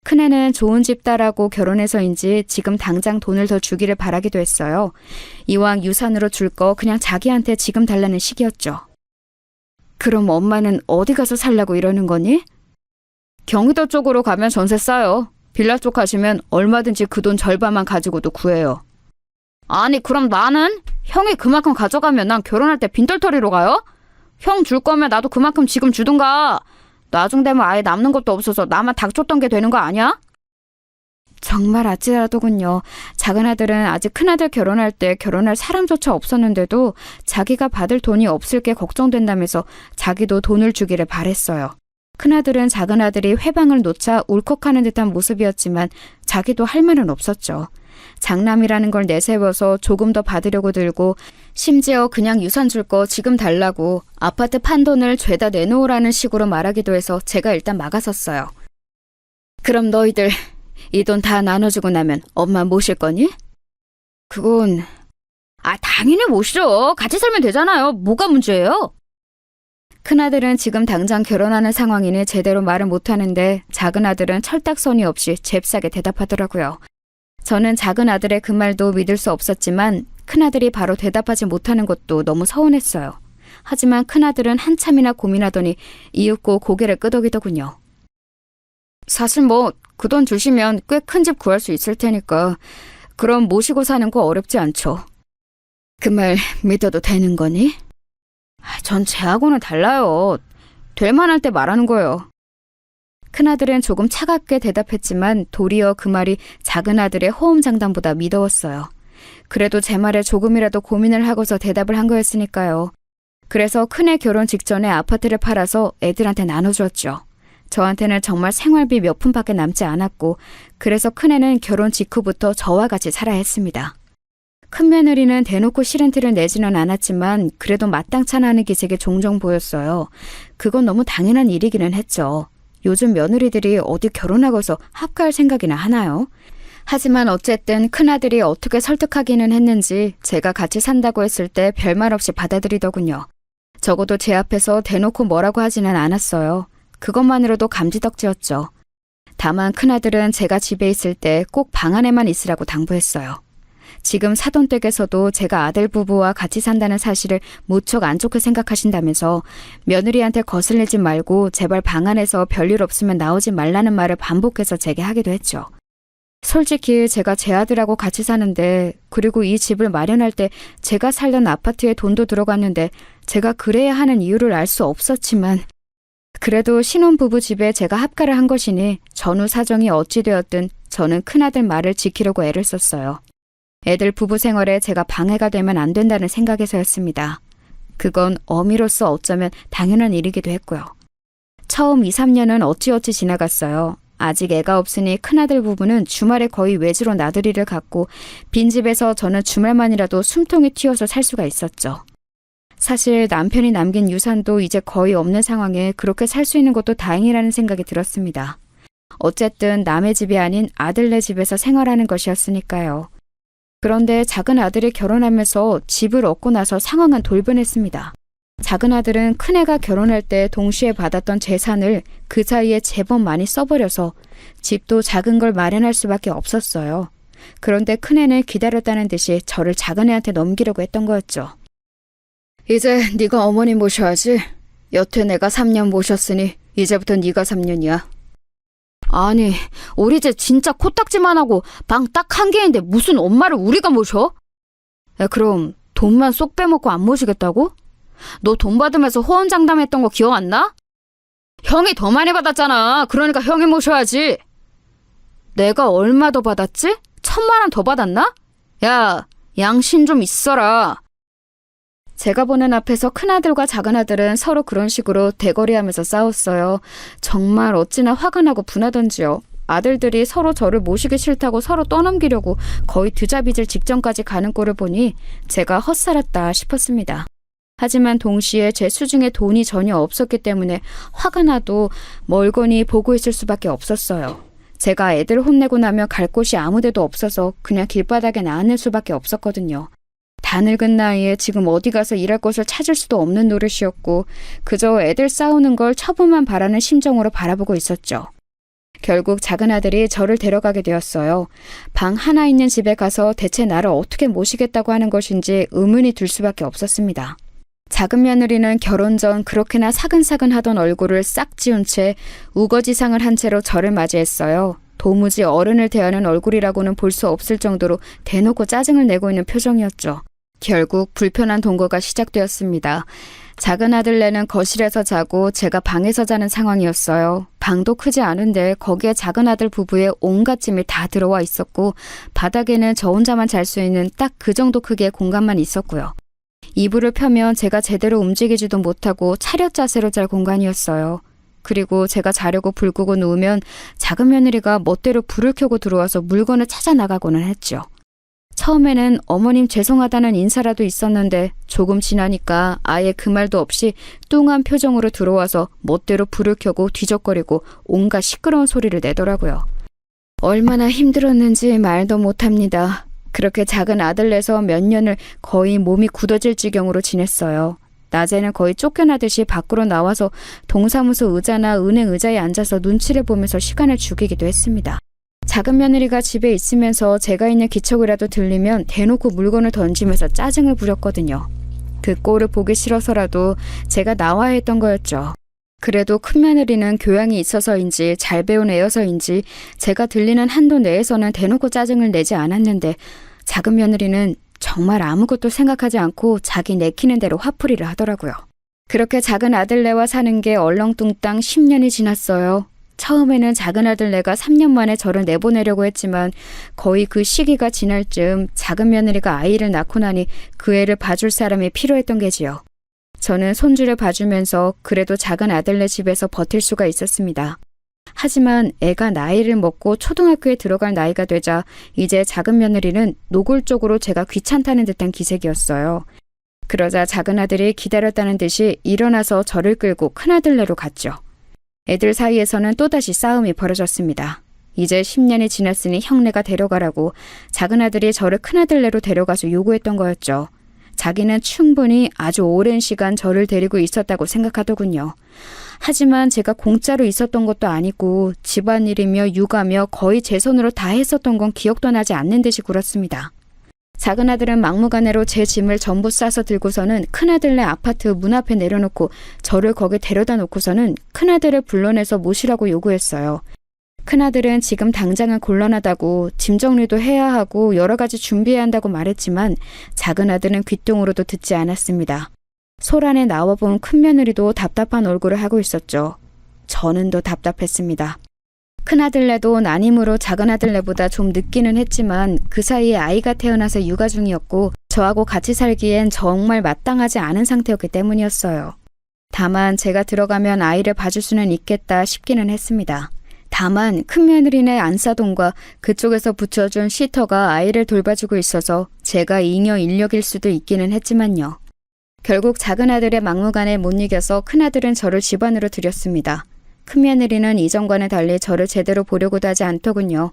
큰애는 좋은 집 딸하고 결혼해서인지 지금 당장 돈을 더 주기를 바라기도 했어요. 이왕 유산으로 줄 거 그냥 자기한테 지금 달라는 시기였죠. 그럼 엄마는 어디 가서 살라고 이러는 거니? 경기도 쪽으로 가면 전세 싸요. 빌라 쪽 가시면 얼마든지 그 돈 절반만 가지고도 구해요. 아니 그럼 나는? 형이 그만큼 가져가면 난 결혼할 때 빈털터리로 가요? 형 줄 거면 나도 그만큼 지금 주든가. 나중 되면 아예 남는 것도 없어서 나만 닥쳤던 게 되는 거 아니야? 정말 아찔하더군요. 작은 아들은 아직 큰아들 결혼할 때 결혼할 사람조차 없었는데도 자기가 받을 돈이 없을 게 걱정된다면서 자기도 돈을 주기를 바랬어요. 큰아들은 작은 아들이 회방을 놓자 울컥하는 듯한 모습이었지만 자기도 할 말은 없었죠. 장남이라는 걸 내세워서 조금 더 받으려고 들고 심지어 그냥 유산 줄 거 지금 달라고 아파트 판 돈을 죄다 내놓으라는 식으로 말하기도 해서 제가 일단 막아섰어요. 그럼 너희들 이 돈 다 나눠주고 나면 엄마 모실 거니? 그건... 당연히 모시죠. 같이 살면 되잖아요. 뭐가 문제예요? 큰아들은 지금 당장 결혼하는 상황이니 제대로 말을 못하는데 작은 아들은 철딱서니 없이 잽싸게 대답하더라고요. 저는 작은 아들의 그 말도 믿을 수 없었지만 큰아들이 바로 대답하지 못하는 것도 너무 서운했어요. 하지만 큰아들은 한참이나 고민하더니 이윽고 고개를 끄덕이더군요. 사실 뭐 그 돈 주시면 꽤 큰 집 구할 수 있을 테니까 그럼 모시고 사는 거 어렵지 않죠. 그 말 믿어도 되는 거니? 전 쟤하고는 달라요. 될 만할 때 말하는 거예요. 큰아들은 조금 차갑게 대답했지만 도리어 그 말이 작은 아들의 호언장담보다 미더웠어요. 그래도 제 말에 조금이라도 고민을 하고서 대답을 한 거였으니까요. 그래서 큰애 결혼 직전에 아파트를 팔아서 애들한테 나눠주었죠. 저한테는 정말 생활비 몇 푼밖에 남지 않았고 그래서 큰애는 결혼 직후부터 저와 같이 살아야 했습니다. 큰며느리는 대놓고 싫은 티를 내지는 않았지만 그래도 마땅찮아하는 기색이 종종 보였어요. 그건 너무 당연한 일이기는 했죠. 요즘 며느리들이 어디 결혼하고서 합가할 생각이나 하나요? 하지만 어쨌든 큰아들이 어떻게 설득하기는 했는지 제가 같이 산다고 했을 때 별말 없이 받아들이더군요. 적어도 제 앞에서 대놓고 뭐라고 하지는 않았어요. 그것만으로도 감지덕지였죠. 다만 큰아들은 제가 집에 있을 때 꼭 방 안에만 있으라고 당부했어요. 지금 사돈댁에서도 제가 아들 부부와 같이 산다는 사실을 무척 안 좋게 생각하신다면서 며느리한테 거슬리지 말고 제발 방 안에서 별일 없으면 나오지 말라는 말을 반복해서 제게 하기도 했죠. 솔직히 제가 제 아들하고 같이 사는데, 그리고 이 집을 마련할 때 제가 살던 아파트에 돈도 들어갔는데 제가 그래야 하는 이유를 알 수 없었지만, 그래도 신혼부부 집에 제가 합가를 한 것이니 전후 사정이 어찌 되었든 저는 큰아들 말을 지키려고 애를 썼어요. 애들 부부 생활에 제가 방해가 되면 안 된다는 생각에서였습니다. 그건 어미로서 어쩌면 당연한 일이기도 했고요. 처음 2, 3년은 어찌어찌 지나갔어요. 아직 애가 없으니 큰아들 부부는 주말에 거의 외지로 나들이를 갔고 빈집에서 저는 주말만이라도 숨통이 튀어서 살 수가 있었죠. 사실 남편이 남긴 유산도 이제 거의 없는 상황에 그렇게 살 수 있는 것도 다행이라는 생각이 들었습니다. 어쨌든 남의 집이 아닌 아들네 집에서 생활하는 것이었으니까요. 그런데 작은 아들이 결혼하면서 집을 얻고 나서 상황은 돌변했습니다. 작은 아들은 큰애가 결혼할 때 동시에 받았던 재산을 그 사이에 제법 많이 써버려서 집도 작은 걸 마련할 수밖에 없었어요. 그런데 큰애는 기다렸다는 듯이 저를 작은애한테 넘기려고 했던 거였죠. 이제 네가 어머니 모셔야지. 여태 내가 3년 모셨으니 이제부터 네가 3년이야. 아니, 우리 집 진짜 코딱지만 하고 방 딱 한 개인데 무슨 엄마를 우리가 모셔? 그럼 돈만 쏙 빼먹고 안 모시겠다고? 너 돈 받으면서 호언장담했던 거 기억 안 나? 형이 더 많이 받았잖아. 그러니까 형이 모셔야지. 내가 얼마 더 받았지? 1,000만 원 더 받았나? 야, 양심 좀 있어라. 제가 보는 앞에서 큰아들과 작은아들은 서로 그런 식으로 대거리하면서 싸웠어요. 정말 어찌나 화가 나고 분하던지요. 아들들이 서로 저를 모시기 싫다고 서로 떠넘기려고 거의 드자빚을 직전까지 가는 꼴을 보니 제가 헛살았다 싶었습니다. 하지만 동시에 제 수중에 돈이 전혀 없었기 때문에 화가 나도 멀거니 보고 있을 수밖에 없었어요. 제가 애들 혼내고 나면 갈 곳이 아무 데도 없어서 그냥 길바닥에 나앉을 수밖에 없었거든요. 다 늙은 나이에 지금 어디 가서 일할 곳을 찾을 수도 없는 노릇이었고 그저 애들 싸우는 걸 처분만 바라는 심정으로 바라보고 있었죠. 결국 작은 아들이 저를 데려가게 되었어요. 방 하나 있는 집에 가서 대체 나를 어떻게 모시겠다고 하는 것인지 의문이 들 수밖에 없었습니다. 작은 며느리는 결혼 전 그렇게나 사근사근 하던 얼굴을 싹 지운 채 우거지상을 한 채로 저를 맞이했어요. 도무지 어른을 대하는 얼굴이라고는 볼 수 없을 정도로 대놓고 짜증을 내고 있는 표정이었죠. 결국 불편한 동거가 시작되었습니다. 작은 아들네는 거실에서 자고 제가 방에서 자는 상황이었어요. 방도 크지 않은데 거기에 작은 아들 부부의 온갖 짐이 다 들어와 있었고 바닥에는 저 혼자만 잘 수 있는 딱 그 정도 크기의 공간만 있었고요. 이불을 펴면 제가 제대로 움직이지도 못하고 차렷 자세로 잘 공간이었어요. 그리고 제가 자려고 불 끄고 누우면 작은 며느리가 멋대로 불을 켜고 들어와서 물건을 찾아 나가고는 했죠. 처음에는 어머님 죄송하다는 인사라도 있었는데 조금 지나니까 아예 그 말도 없이 뚱한 표정으로 들어와서 멋대로 불을 켜고 뒤적거리고 온갖 시끄러운 소리를 내더라고요. 얼마나 힘들었는지 말도 못합니다. 그렇게 작은 아들내서 몇 년을 거의 몸이 굳어질 지경으로 지냈어요. 낮에는 거의 쫓겨나듯이 밖으로 나와서 동사무소 의자나 은행 의자에 앉아서 눈치를 보면서 시간을 죽이기도 했습니다. 작은 며느리가 집에 있으면서 제가 있는 기척이라도 들리면 대놓고 물건을 던지면서 짜증을 부렸거든요. 그 꼴을 보기 싫어서라도 제가 나와야 했던 거였죠. 그래도 큰 며느리는 교양이 있어서인지 잘 배운 애여서인지 제가 들리는 한도 내에서는 대놓고 짜증을 내지 않았는데 작은 며느리는 정말 아무것도 생각하지 않고 자기 내키는 대로 화풀이를 하더라고요. 그렇게 작은 아들네와 사는 게 얼렁뚱땅 10년이 지났어요. 처음에는 작은 아들네가 3년 만에 저를 내보내려고 했지만 거의 그 시기가 지날 즈음 작은 며느리가 아이를 낳고 나니 그 애를 봐줄 사람이 필요했던 게지요. 저는 손주를 봐주면서 그래도 작은 아들네 집에서 버틸 수가 있었습니다. 하지만 애가 나이를 먹고 초등학교에 들어갈 나이가 되자 이제 작은 며느리는 노골적으로 제가 귀찮다는 듯한 기색이었어요. 그러자 작은 아들이 기다렸다는 듯이 일어나서 저를 끌고 큰아들네로 갔죠. 애들 사이에서는 또다시 싸움이 벌어졌습니다. 이제 10년이 지났으니 형네가 데려가라고 작은 아들이 저를 큰아들네로 데려가서 요구했던 거였죠. 자기는 충분히 아주 오랜 시간 저를 데리고 있었다고 생각하더군요. 하지만 제가 공짜로 있었던 것도 아니고 집안일이며 육아며 거의 제 손으로 다 했었던 건 기억도 나지 않는 듯이 굴었습니다. 작은 아들은 막무가내로 제 짐을 전부 싸서 들고서는 큰아들네 아파트 문 앞에 내려놓고 저를 거기 데려다 놓고서는 큰아들을 불러내서 모시라고 요구했어요. 큰아들은 지금 당장은 곤란하다고 짐 정리도 해야 하고 여러 가지 준비해야 한다고 말했지만 작은 아들은 귓등으로도 듣지 않았습니다. 소란에 나와본 큰며느리도 답답한 얼굴을 하고 있었죠. 저는 더 답답했습니다. 큰아들네도 난임으로 작은아들네보다 좀 늦기는 했지만 그 사이에 아이가 태어나서 육아 중이었고 저하고 같이 살기엔 정말 마땅하지 않은 상태였기 때문이었어요. 다만 제가 들어가면 아이를 봐줄 수는 있겠다 싶기는 했습니다. 다만 큰며느리네 안사돈과 그쪽에서 붙여준 시터가 아이를 돌봐주고 있어서 제가 잉여 인력일 수도 있기는 했지만요. 결국 작은아들의 막무가내에 못 이겨서 큰아들은 저를 집 안으로 들였습니다. 큰며느리는 이전과는 달리 저를 제대로 보려고도 하지 않더군요.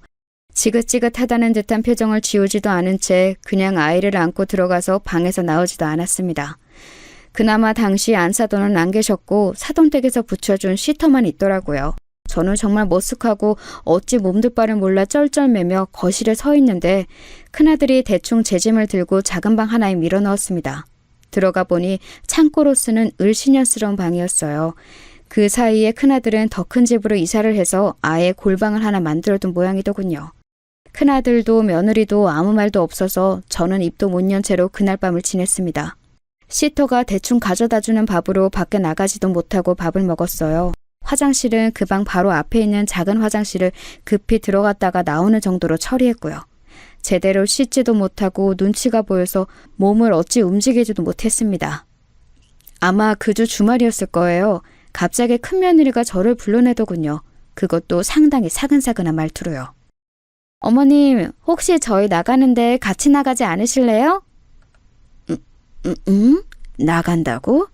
지긋지긋하다는 듯한 표정을 지우지도 않은 채 그냥 아이를 안고 들어가서 방에서 나오지도 않았습니다. 그나마 당시 안사돈은 안 계셨고 사돈댁에서 붙여준 시터만 있더라고요. 저는 정말 머쓱하고 어찌 몸둘 바를 몰라 쩔쩔매며 거실에 서 있는데 큰아들이 대충 제 짐을 들고 작은 방 하나에 밀어넣었습니다. 들어가 보니 창고로 쓰는 을씨년스러운 방이었어요. 그 사이에 큰아들은 더 큰 집으로 이사를 해서 아예 골방을 하나 만들어둔 모양이더군요. 큰아들도 며느리도 아무 말도 없어서 저는 입도 못 연 채로 그날 밤을 지냈습니다. 시터가 대충 가져다주는 밥으로 밖에 나가지도 못하고 밥을 먹었어요. 화장실은 그 방 바로 앞에 있는 작은 화장실을 급히 들어갔다가 나오는 정도로 처리했고요. 제대로 씻지도 못하고 눈치가 보여서 몸을 어찌 움직이지도 못했습니다. 아마 그 주 주말이었을 거예요. 갑자기 큰며느리가 저를 불러내더군요. 그것도 상당히 사근사근한 말투로요. 어머님, 혹시 저희 나가는데 같이 나가지 않으실래요? 나간다고?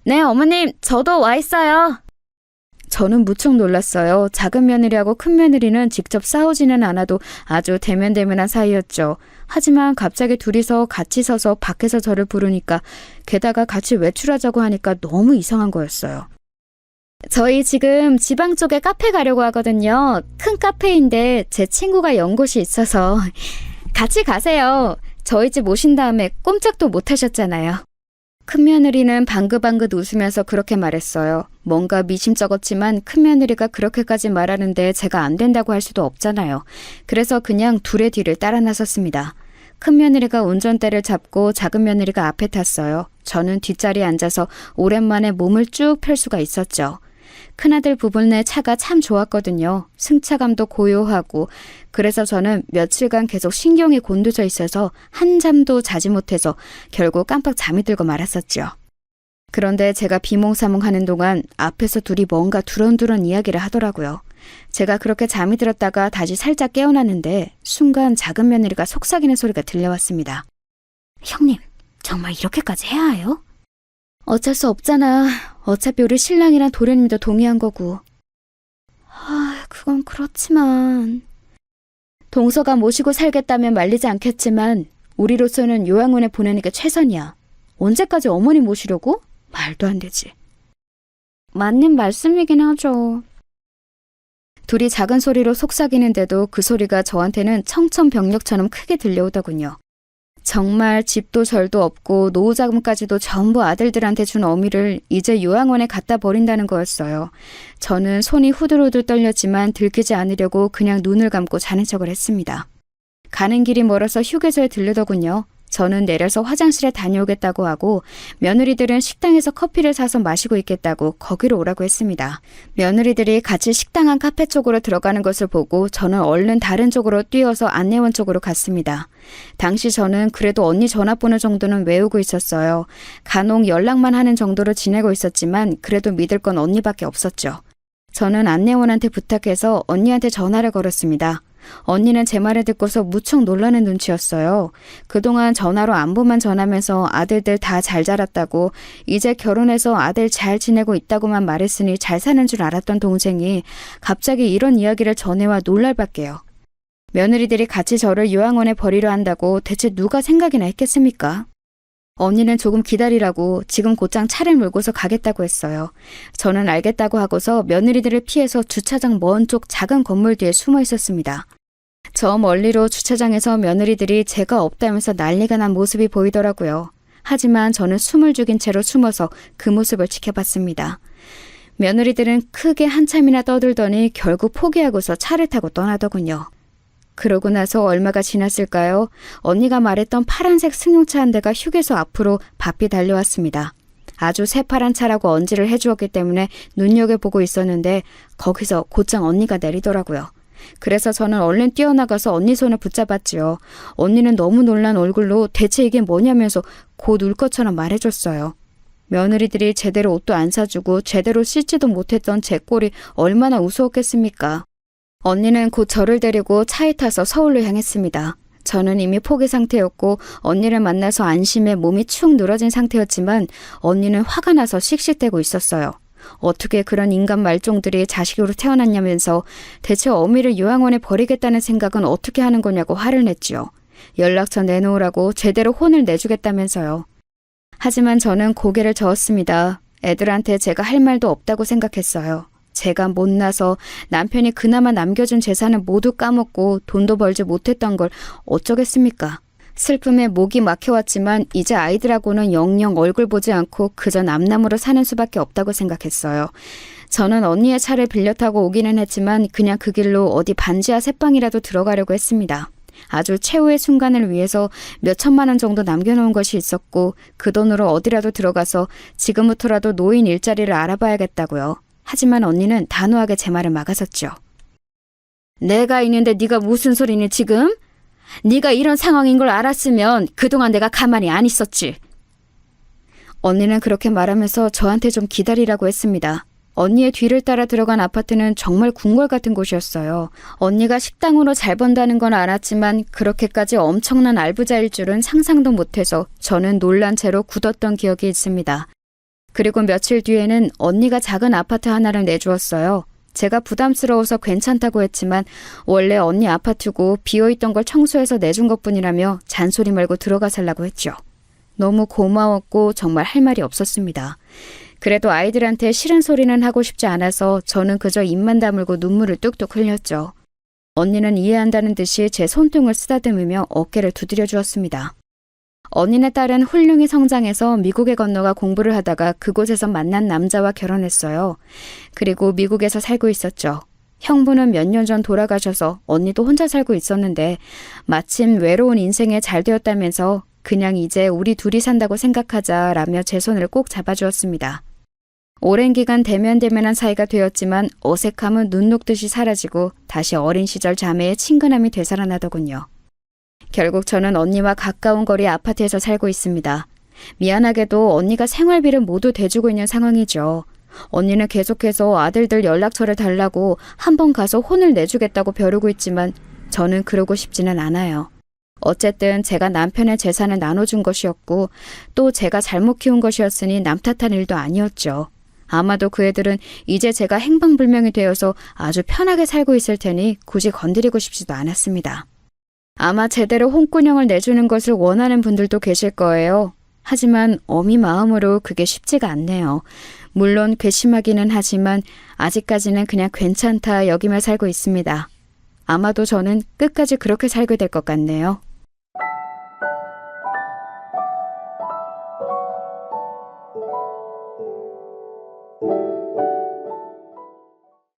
네, 어머님, 저도 와 있어요. 저는 무척 놀랐어요. 작은 며느리하고 큰 며느리는 직접 싸우지는 않아도 아주 대면대면한 사이였죠. 하지만 갑자기 둘이서 같이 서서 밖에서 저를 부르니까 게다가 같이 외출하자고 하니까 너무 이상한 거였어요. 저희 지금 지방 쪽에 카페 가려고 하거든요. 큰 카페인데 제 친구가 연 곳이 있어서 같이 가세요. 저희 집 오신 다음에 꼼짝도 못 하셨잖아요. 큰며느리는 방긋방긋 웃으면서 그렇게 말했어요. 뭔가 미심쩍었지만 큰며느리가 그렇게까지 말하는데 제가 안 된다고 할 수도 없잖아요. 그래서 그냥 둘의 뒤를 따라 나섰습니다. 큰며느리가 운전대를 잡고 작은며느리가 앞에 탔어요. 저는 뒷자리에 앉아서 오랜만에 몸을 쭉 펼 수가 있었죠. 큰아들 부분의 차가 참 좋았거든요. 승차감도 고요하고 그래서 저는 며칠간 계속 신경이 곤두서 있어서 한잠도 자지 못해서 결국 깜빡 잠이 들고 말았었죠. 그런데 제가 비몽사몽하는 동안 앞에서 둘이 뭔가 두런두런 이야기를 하더라고요. 제가 그렇게 잠이 들었다가 다시 살짝 깨어났는데 순간 작은 며느리가 속삭이는 소리가 들려왔습니다. 형님, 정말 이렇게까지 해야 해요? 어쩔 수 없잖아. 어차피 우리 신랑이랑 도련님도 동의한 거고. 그건 그렇지만. 동서가 모시고 살겠다면 말리지 않겠지만 우리로서는 요양원에 보내는 게 최선이야. 언제까지 어머니 모시려고? 말도 안 되지. 맞는 말씀이긴 하죠. 둘이 작은 소리로 속삭이는데도 그 소리가 저한테는 청천벽력처럼 크게 들려오더군요. 정말 집도 절도 없고 노후자금까지도 전부 아들들한테 준 어미를 이제 요양원에 갖다 버린다는 거였어요. 저는 손이 후들후들 떨렸지만 들키지 않으려고 그냥 눈을 감고 자는 척을 했습니다. 가는 길이 멀어서 휴게소에 들르더군요. 저는 내려서 화장실에 다녀오겠다고 하고 며느리들은 식당에서 커피를 사서 마시고 있겠다고 거기로 오라고 했습니다. 며느리들이 같이 식당 안 카페 쪽으로 들어가는 것을 보고 저는 얼른 다른 쪽으로 뛰어서 안내원 쪽으로 갔습니다. 당시 저는 그래도 언니 전화번호 정도는 외우고 있었어요. 간혹 연락만 하는 정도로 지내고 있었지만 그래도 믿을 건 언니밖에 없었죠. 저는 안내원한테 부탁해서 언니한테 전화를 걸었습니다. 언니는 제 말을 듣고서 무척 놀라는 눈치였어요. 그동안 전화로 안부만 전하면서 아들들 다 잘 자랐다고, 이제 결혼해서 아들 잘 지내고 있다고만 말했으니 잘 사는 줄 알았던 동생이 갑자기 이런 이야기를 전해와 놀랄 밖에요. 며느리들이 같이 저를 요양원에 버리려 한다고 대체 누가 생각이나 했겠습니까? 언니는 조금 기다리라고 지금 곧장 차를 몰고서 가겠다고 했어요. 저는 알겠다고 하고서 며느리들을 피해서 주차장 먼 쪽 작은 건물 뒤에 숨어 있었습니다. 저 멀리로 주차장에서 며느리들이 제가 없다면서 난리가 난 모습이 보이더라고요. 하지만 저는 숨을 죽인 채로 숨어서 그 모습을 지켜봤습니다. 며느리들은 크게 한참이나 떠들더니 결국 포기하고서 차를 타고 떠나더군요. 그러고 나서 얼마가 지났을까요? 언니가 말했던 파란색 승용차 한 대가 휴게소 앞으로 바삐 달려왔습니다. 아주 새파란 차라고 언지를 해주었기 때문에 눈여겨보고 있었는데 거기서 곧장 언니가 내리더라고요. 그래서 저는 얼른 뛰어나가서 언니 손을 붙잡았지요. 언니는 너무 놀란 얼굴로 대체 이게 뭐냐면서 곧 울 것처럼 말해줬어요. 며느리들이 제대로 옷도 안 사주고 제대로 씻지도 못했던 제 꼴이 얼마나 우스웠겠습니까? 언니는 곧 저를 데리고 차에 타서 서울로 향했습니다. 저는 이미 포기 상태였고 언니를 만나서 안심해 몸이 축 늘어진 상태였지만 언니는 화가 나서 씩씩대고 있었어요. 어떻게 그런 인간 말종들이 자식으로 태어났냐면서 대체 어미를 요양원에 버리겠다는 생각은 어떻게 하는 거냐고 화를 냈지요. 연락처 내놓으라고 제대로 혼을 내주겠다면서요. 하지만 저는 고개를 저었습니다. 애들한테 제가 할 말도 없다고 생각했어요. 제가 못나서 남편이 그나마 남겨준 재산을 모두 까먹고 돈도 벌지 못했던 걸 어쩌겠습니까? 슬픔에 목이 막혀왔지만 이제 아이들하고는 영영 얼굴 보지 않고 그저 남남으로 사는 수밖에 없다고 생각했어요. 저는 언니의 차를 빌려 타고 오기는 했지만 그냥 그 길로 어디 반지하 새방이라도 들어가려고 했습니다. 아주 최후의 순간을 위해서 몇 천만 원 정도 남겨놓은 것이 있었고 그 돈으로 어디라도 들어가서 지금부터라도 노인 일자리를 알아봐야겠다고요. 하지만 언니는 단호하게 제 말을 막아섰죠. 내가 있는데 네가 무슨 소리니 지금? 네가 이런 상황인 걸 알았으면 그동안 내가 가만히 안 있었지. 언니는 그렇게 말하면서 저한테 좀 기다리라고 했습니다. 언니의 뒤를 따라 들어간 아파트는 정말 궁궐 같은 곳이었어요. 언니가 식당으로 잘 번다는 건 알았지만 그렇게까지 엄청난 알부자일 줄은 상상도 못해서 저는 놀란 채로 굳었던 기억이 있습니다. 그리고 며칠 뒤에는 언니가 작은 아파트 하나를 내주었어요. 제가 부담스러워서 괜찮다고 했지만 원래 언니 아파트고 비어있던 걸 청소해서 내준 것뿐이라며 잔소리 말고 들어가 살라고 했죠. 너무 고마웠고 정말 할 말이 없었습니다. 그래도 아이들한테 싫은 소리는 하고 싶지 않아서 저는 그저 입만 다물고 눈물을 뚝뚝 흘렸죠. 언니는 이해한다는 듯이 제 손등을 쓰다듬으며 어깨를 두드려 주었습니다. 언니네 딸은 훌륭히 성장해서 미국에 건너가 공부를 하다가 그곳에서 만난 남자와 결혼했어요. 그리고 미국에서 살고 있었죠. 형부는 몇 년 전 돌아가셔서 언니도 혼자 살고 있었는데 마침 외로운 인생에 잘 되었다면서 그냥 이제 우리 둘이 산다고 생각하자라며 제 손을 꼭 잡아주었습니다. 오랜 기간 대면대면한 사이가 되었지만 어색함은 눈 녹듯이 사라지고 다시 어린 시절 자매의 친근함이 되살아나더군요. 결국 저는 언니와 가까운 거리 아파트에서 살고 있습니다. 미안하게도 언니가 생활비를 모두 대주고 있는 상황이죠. 언니는 계속해서 아들들 연락처를 달라고 한번 가서 혼을 내주겠다고 벼르고 있지만 저는 그러고 싶지는 않아요. 어쨌든 제가 남편의 재산을 나눠준 것이었고 또 제가 잘못 키운 것이었으니 남 탓한 일도 아니었죠. 아마도 그 애들은 이제 제가 행방불명이 되어서 아주 편하게 살고 있을 테니 굳이 건드리고 싶지도 않았습니다. 아마 제대로 홍군형을 내주는 것을 원하는 분들도 계실 거예요. 하지만 어미 마음으로 그게 쉽지가 않네요. 물론 괘씸하기는 하지만 아직까지는 그냥 괜찮다 여기며 살고 있습니다. 아마도 저는 끝까지 그렇게 살게 될 것 같네요.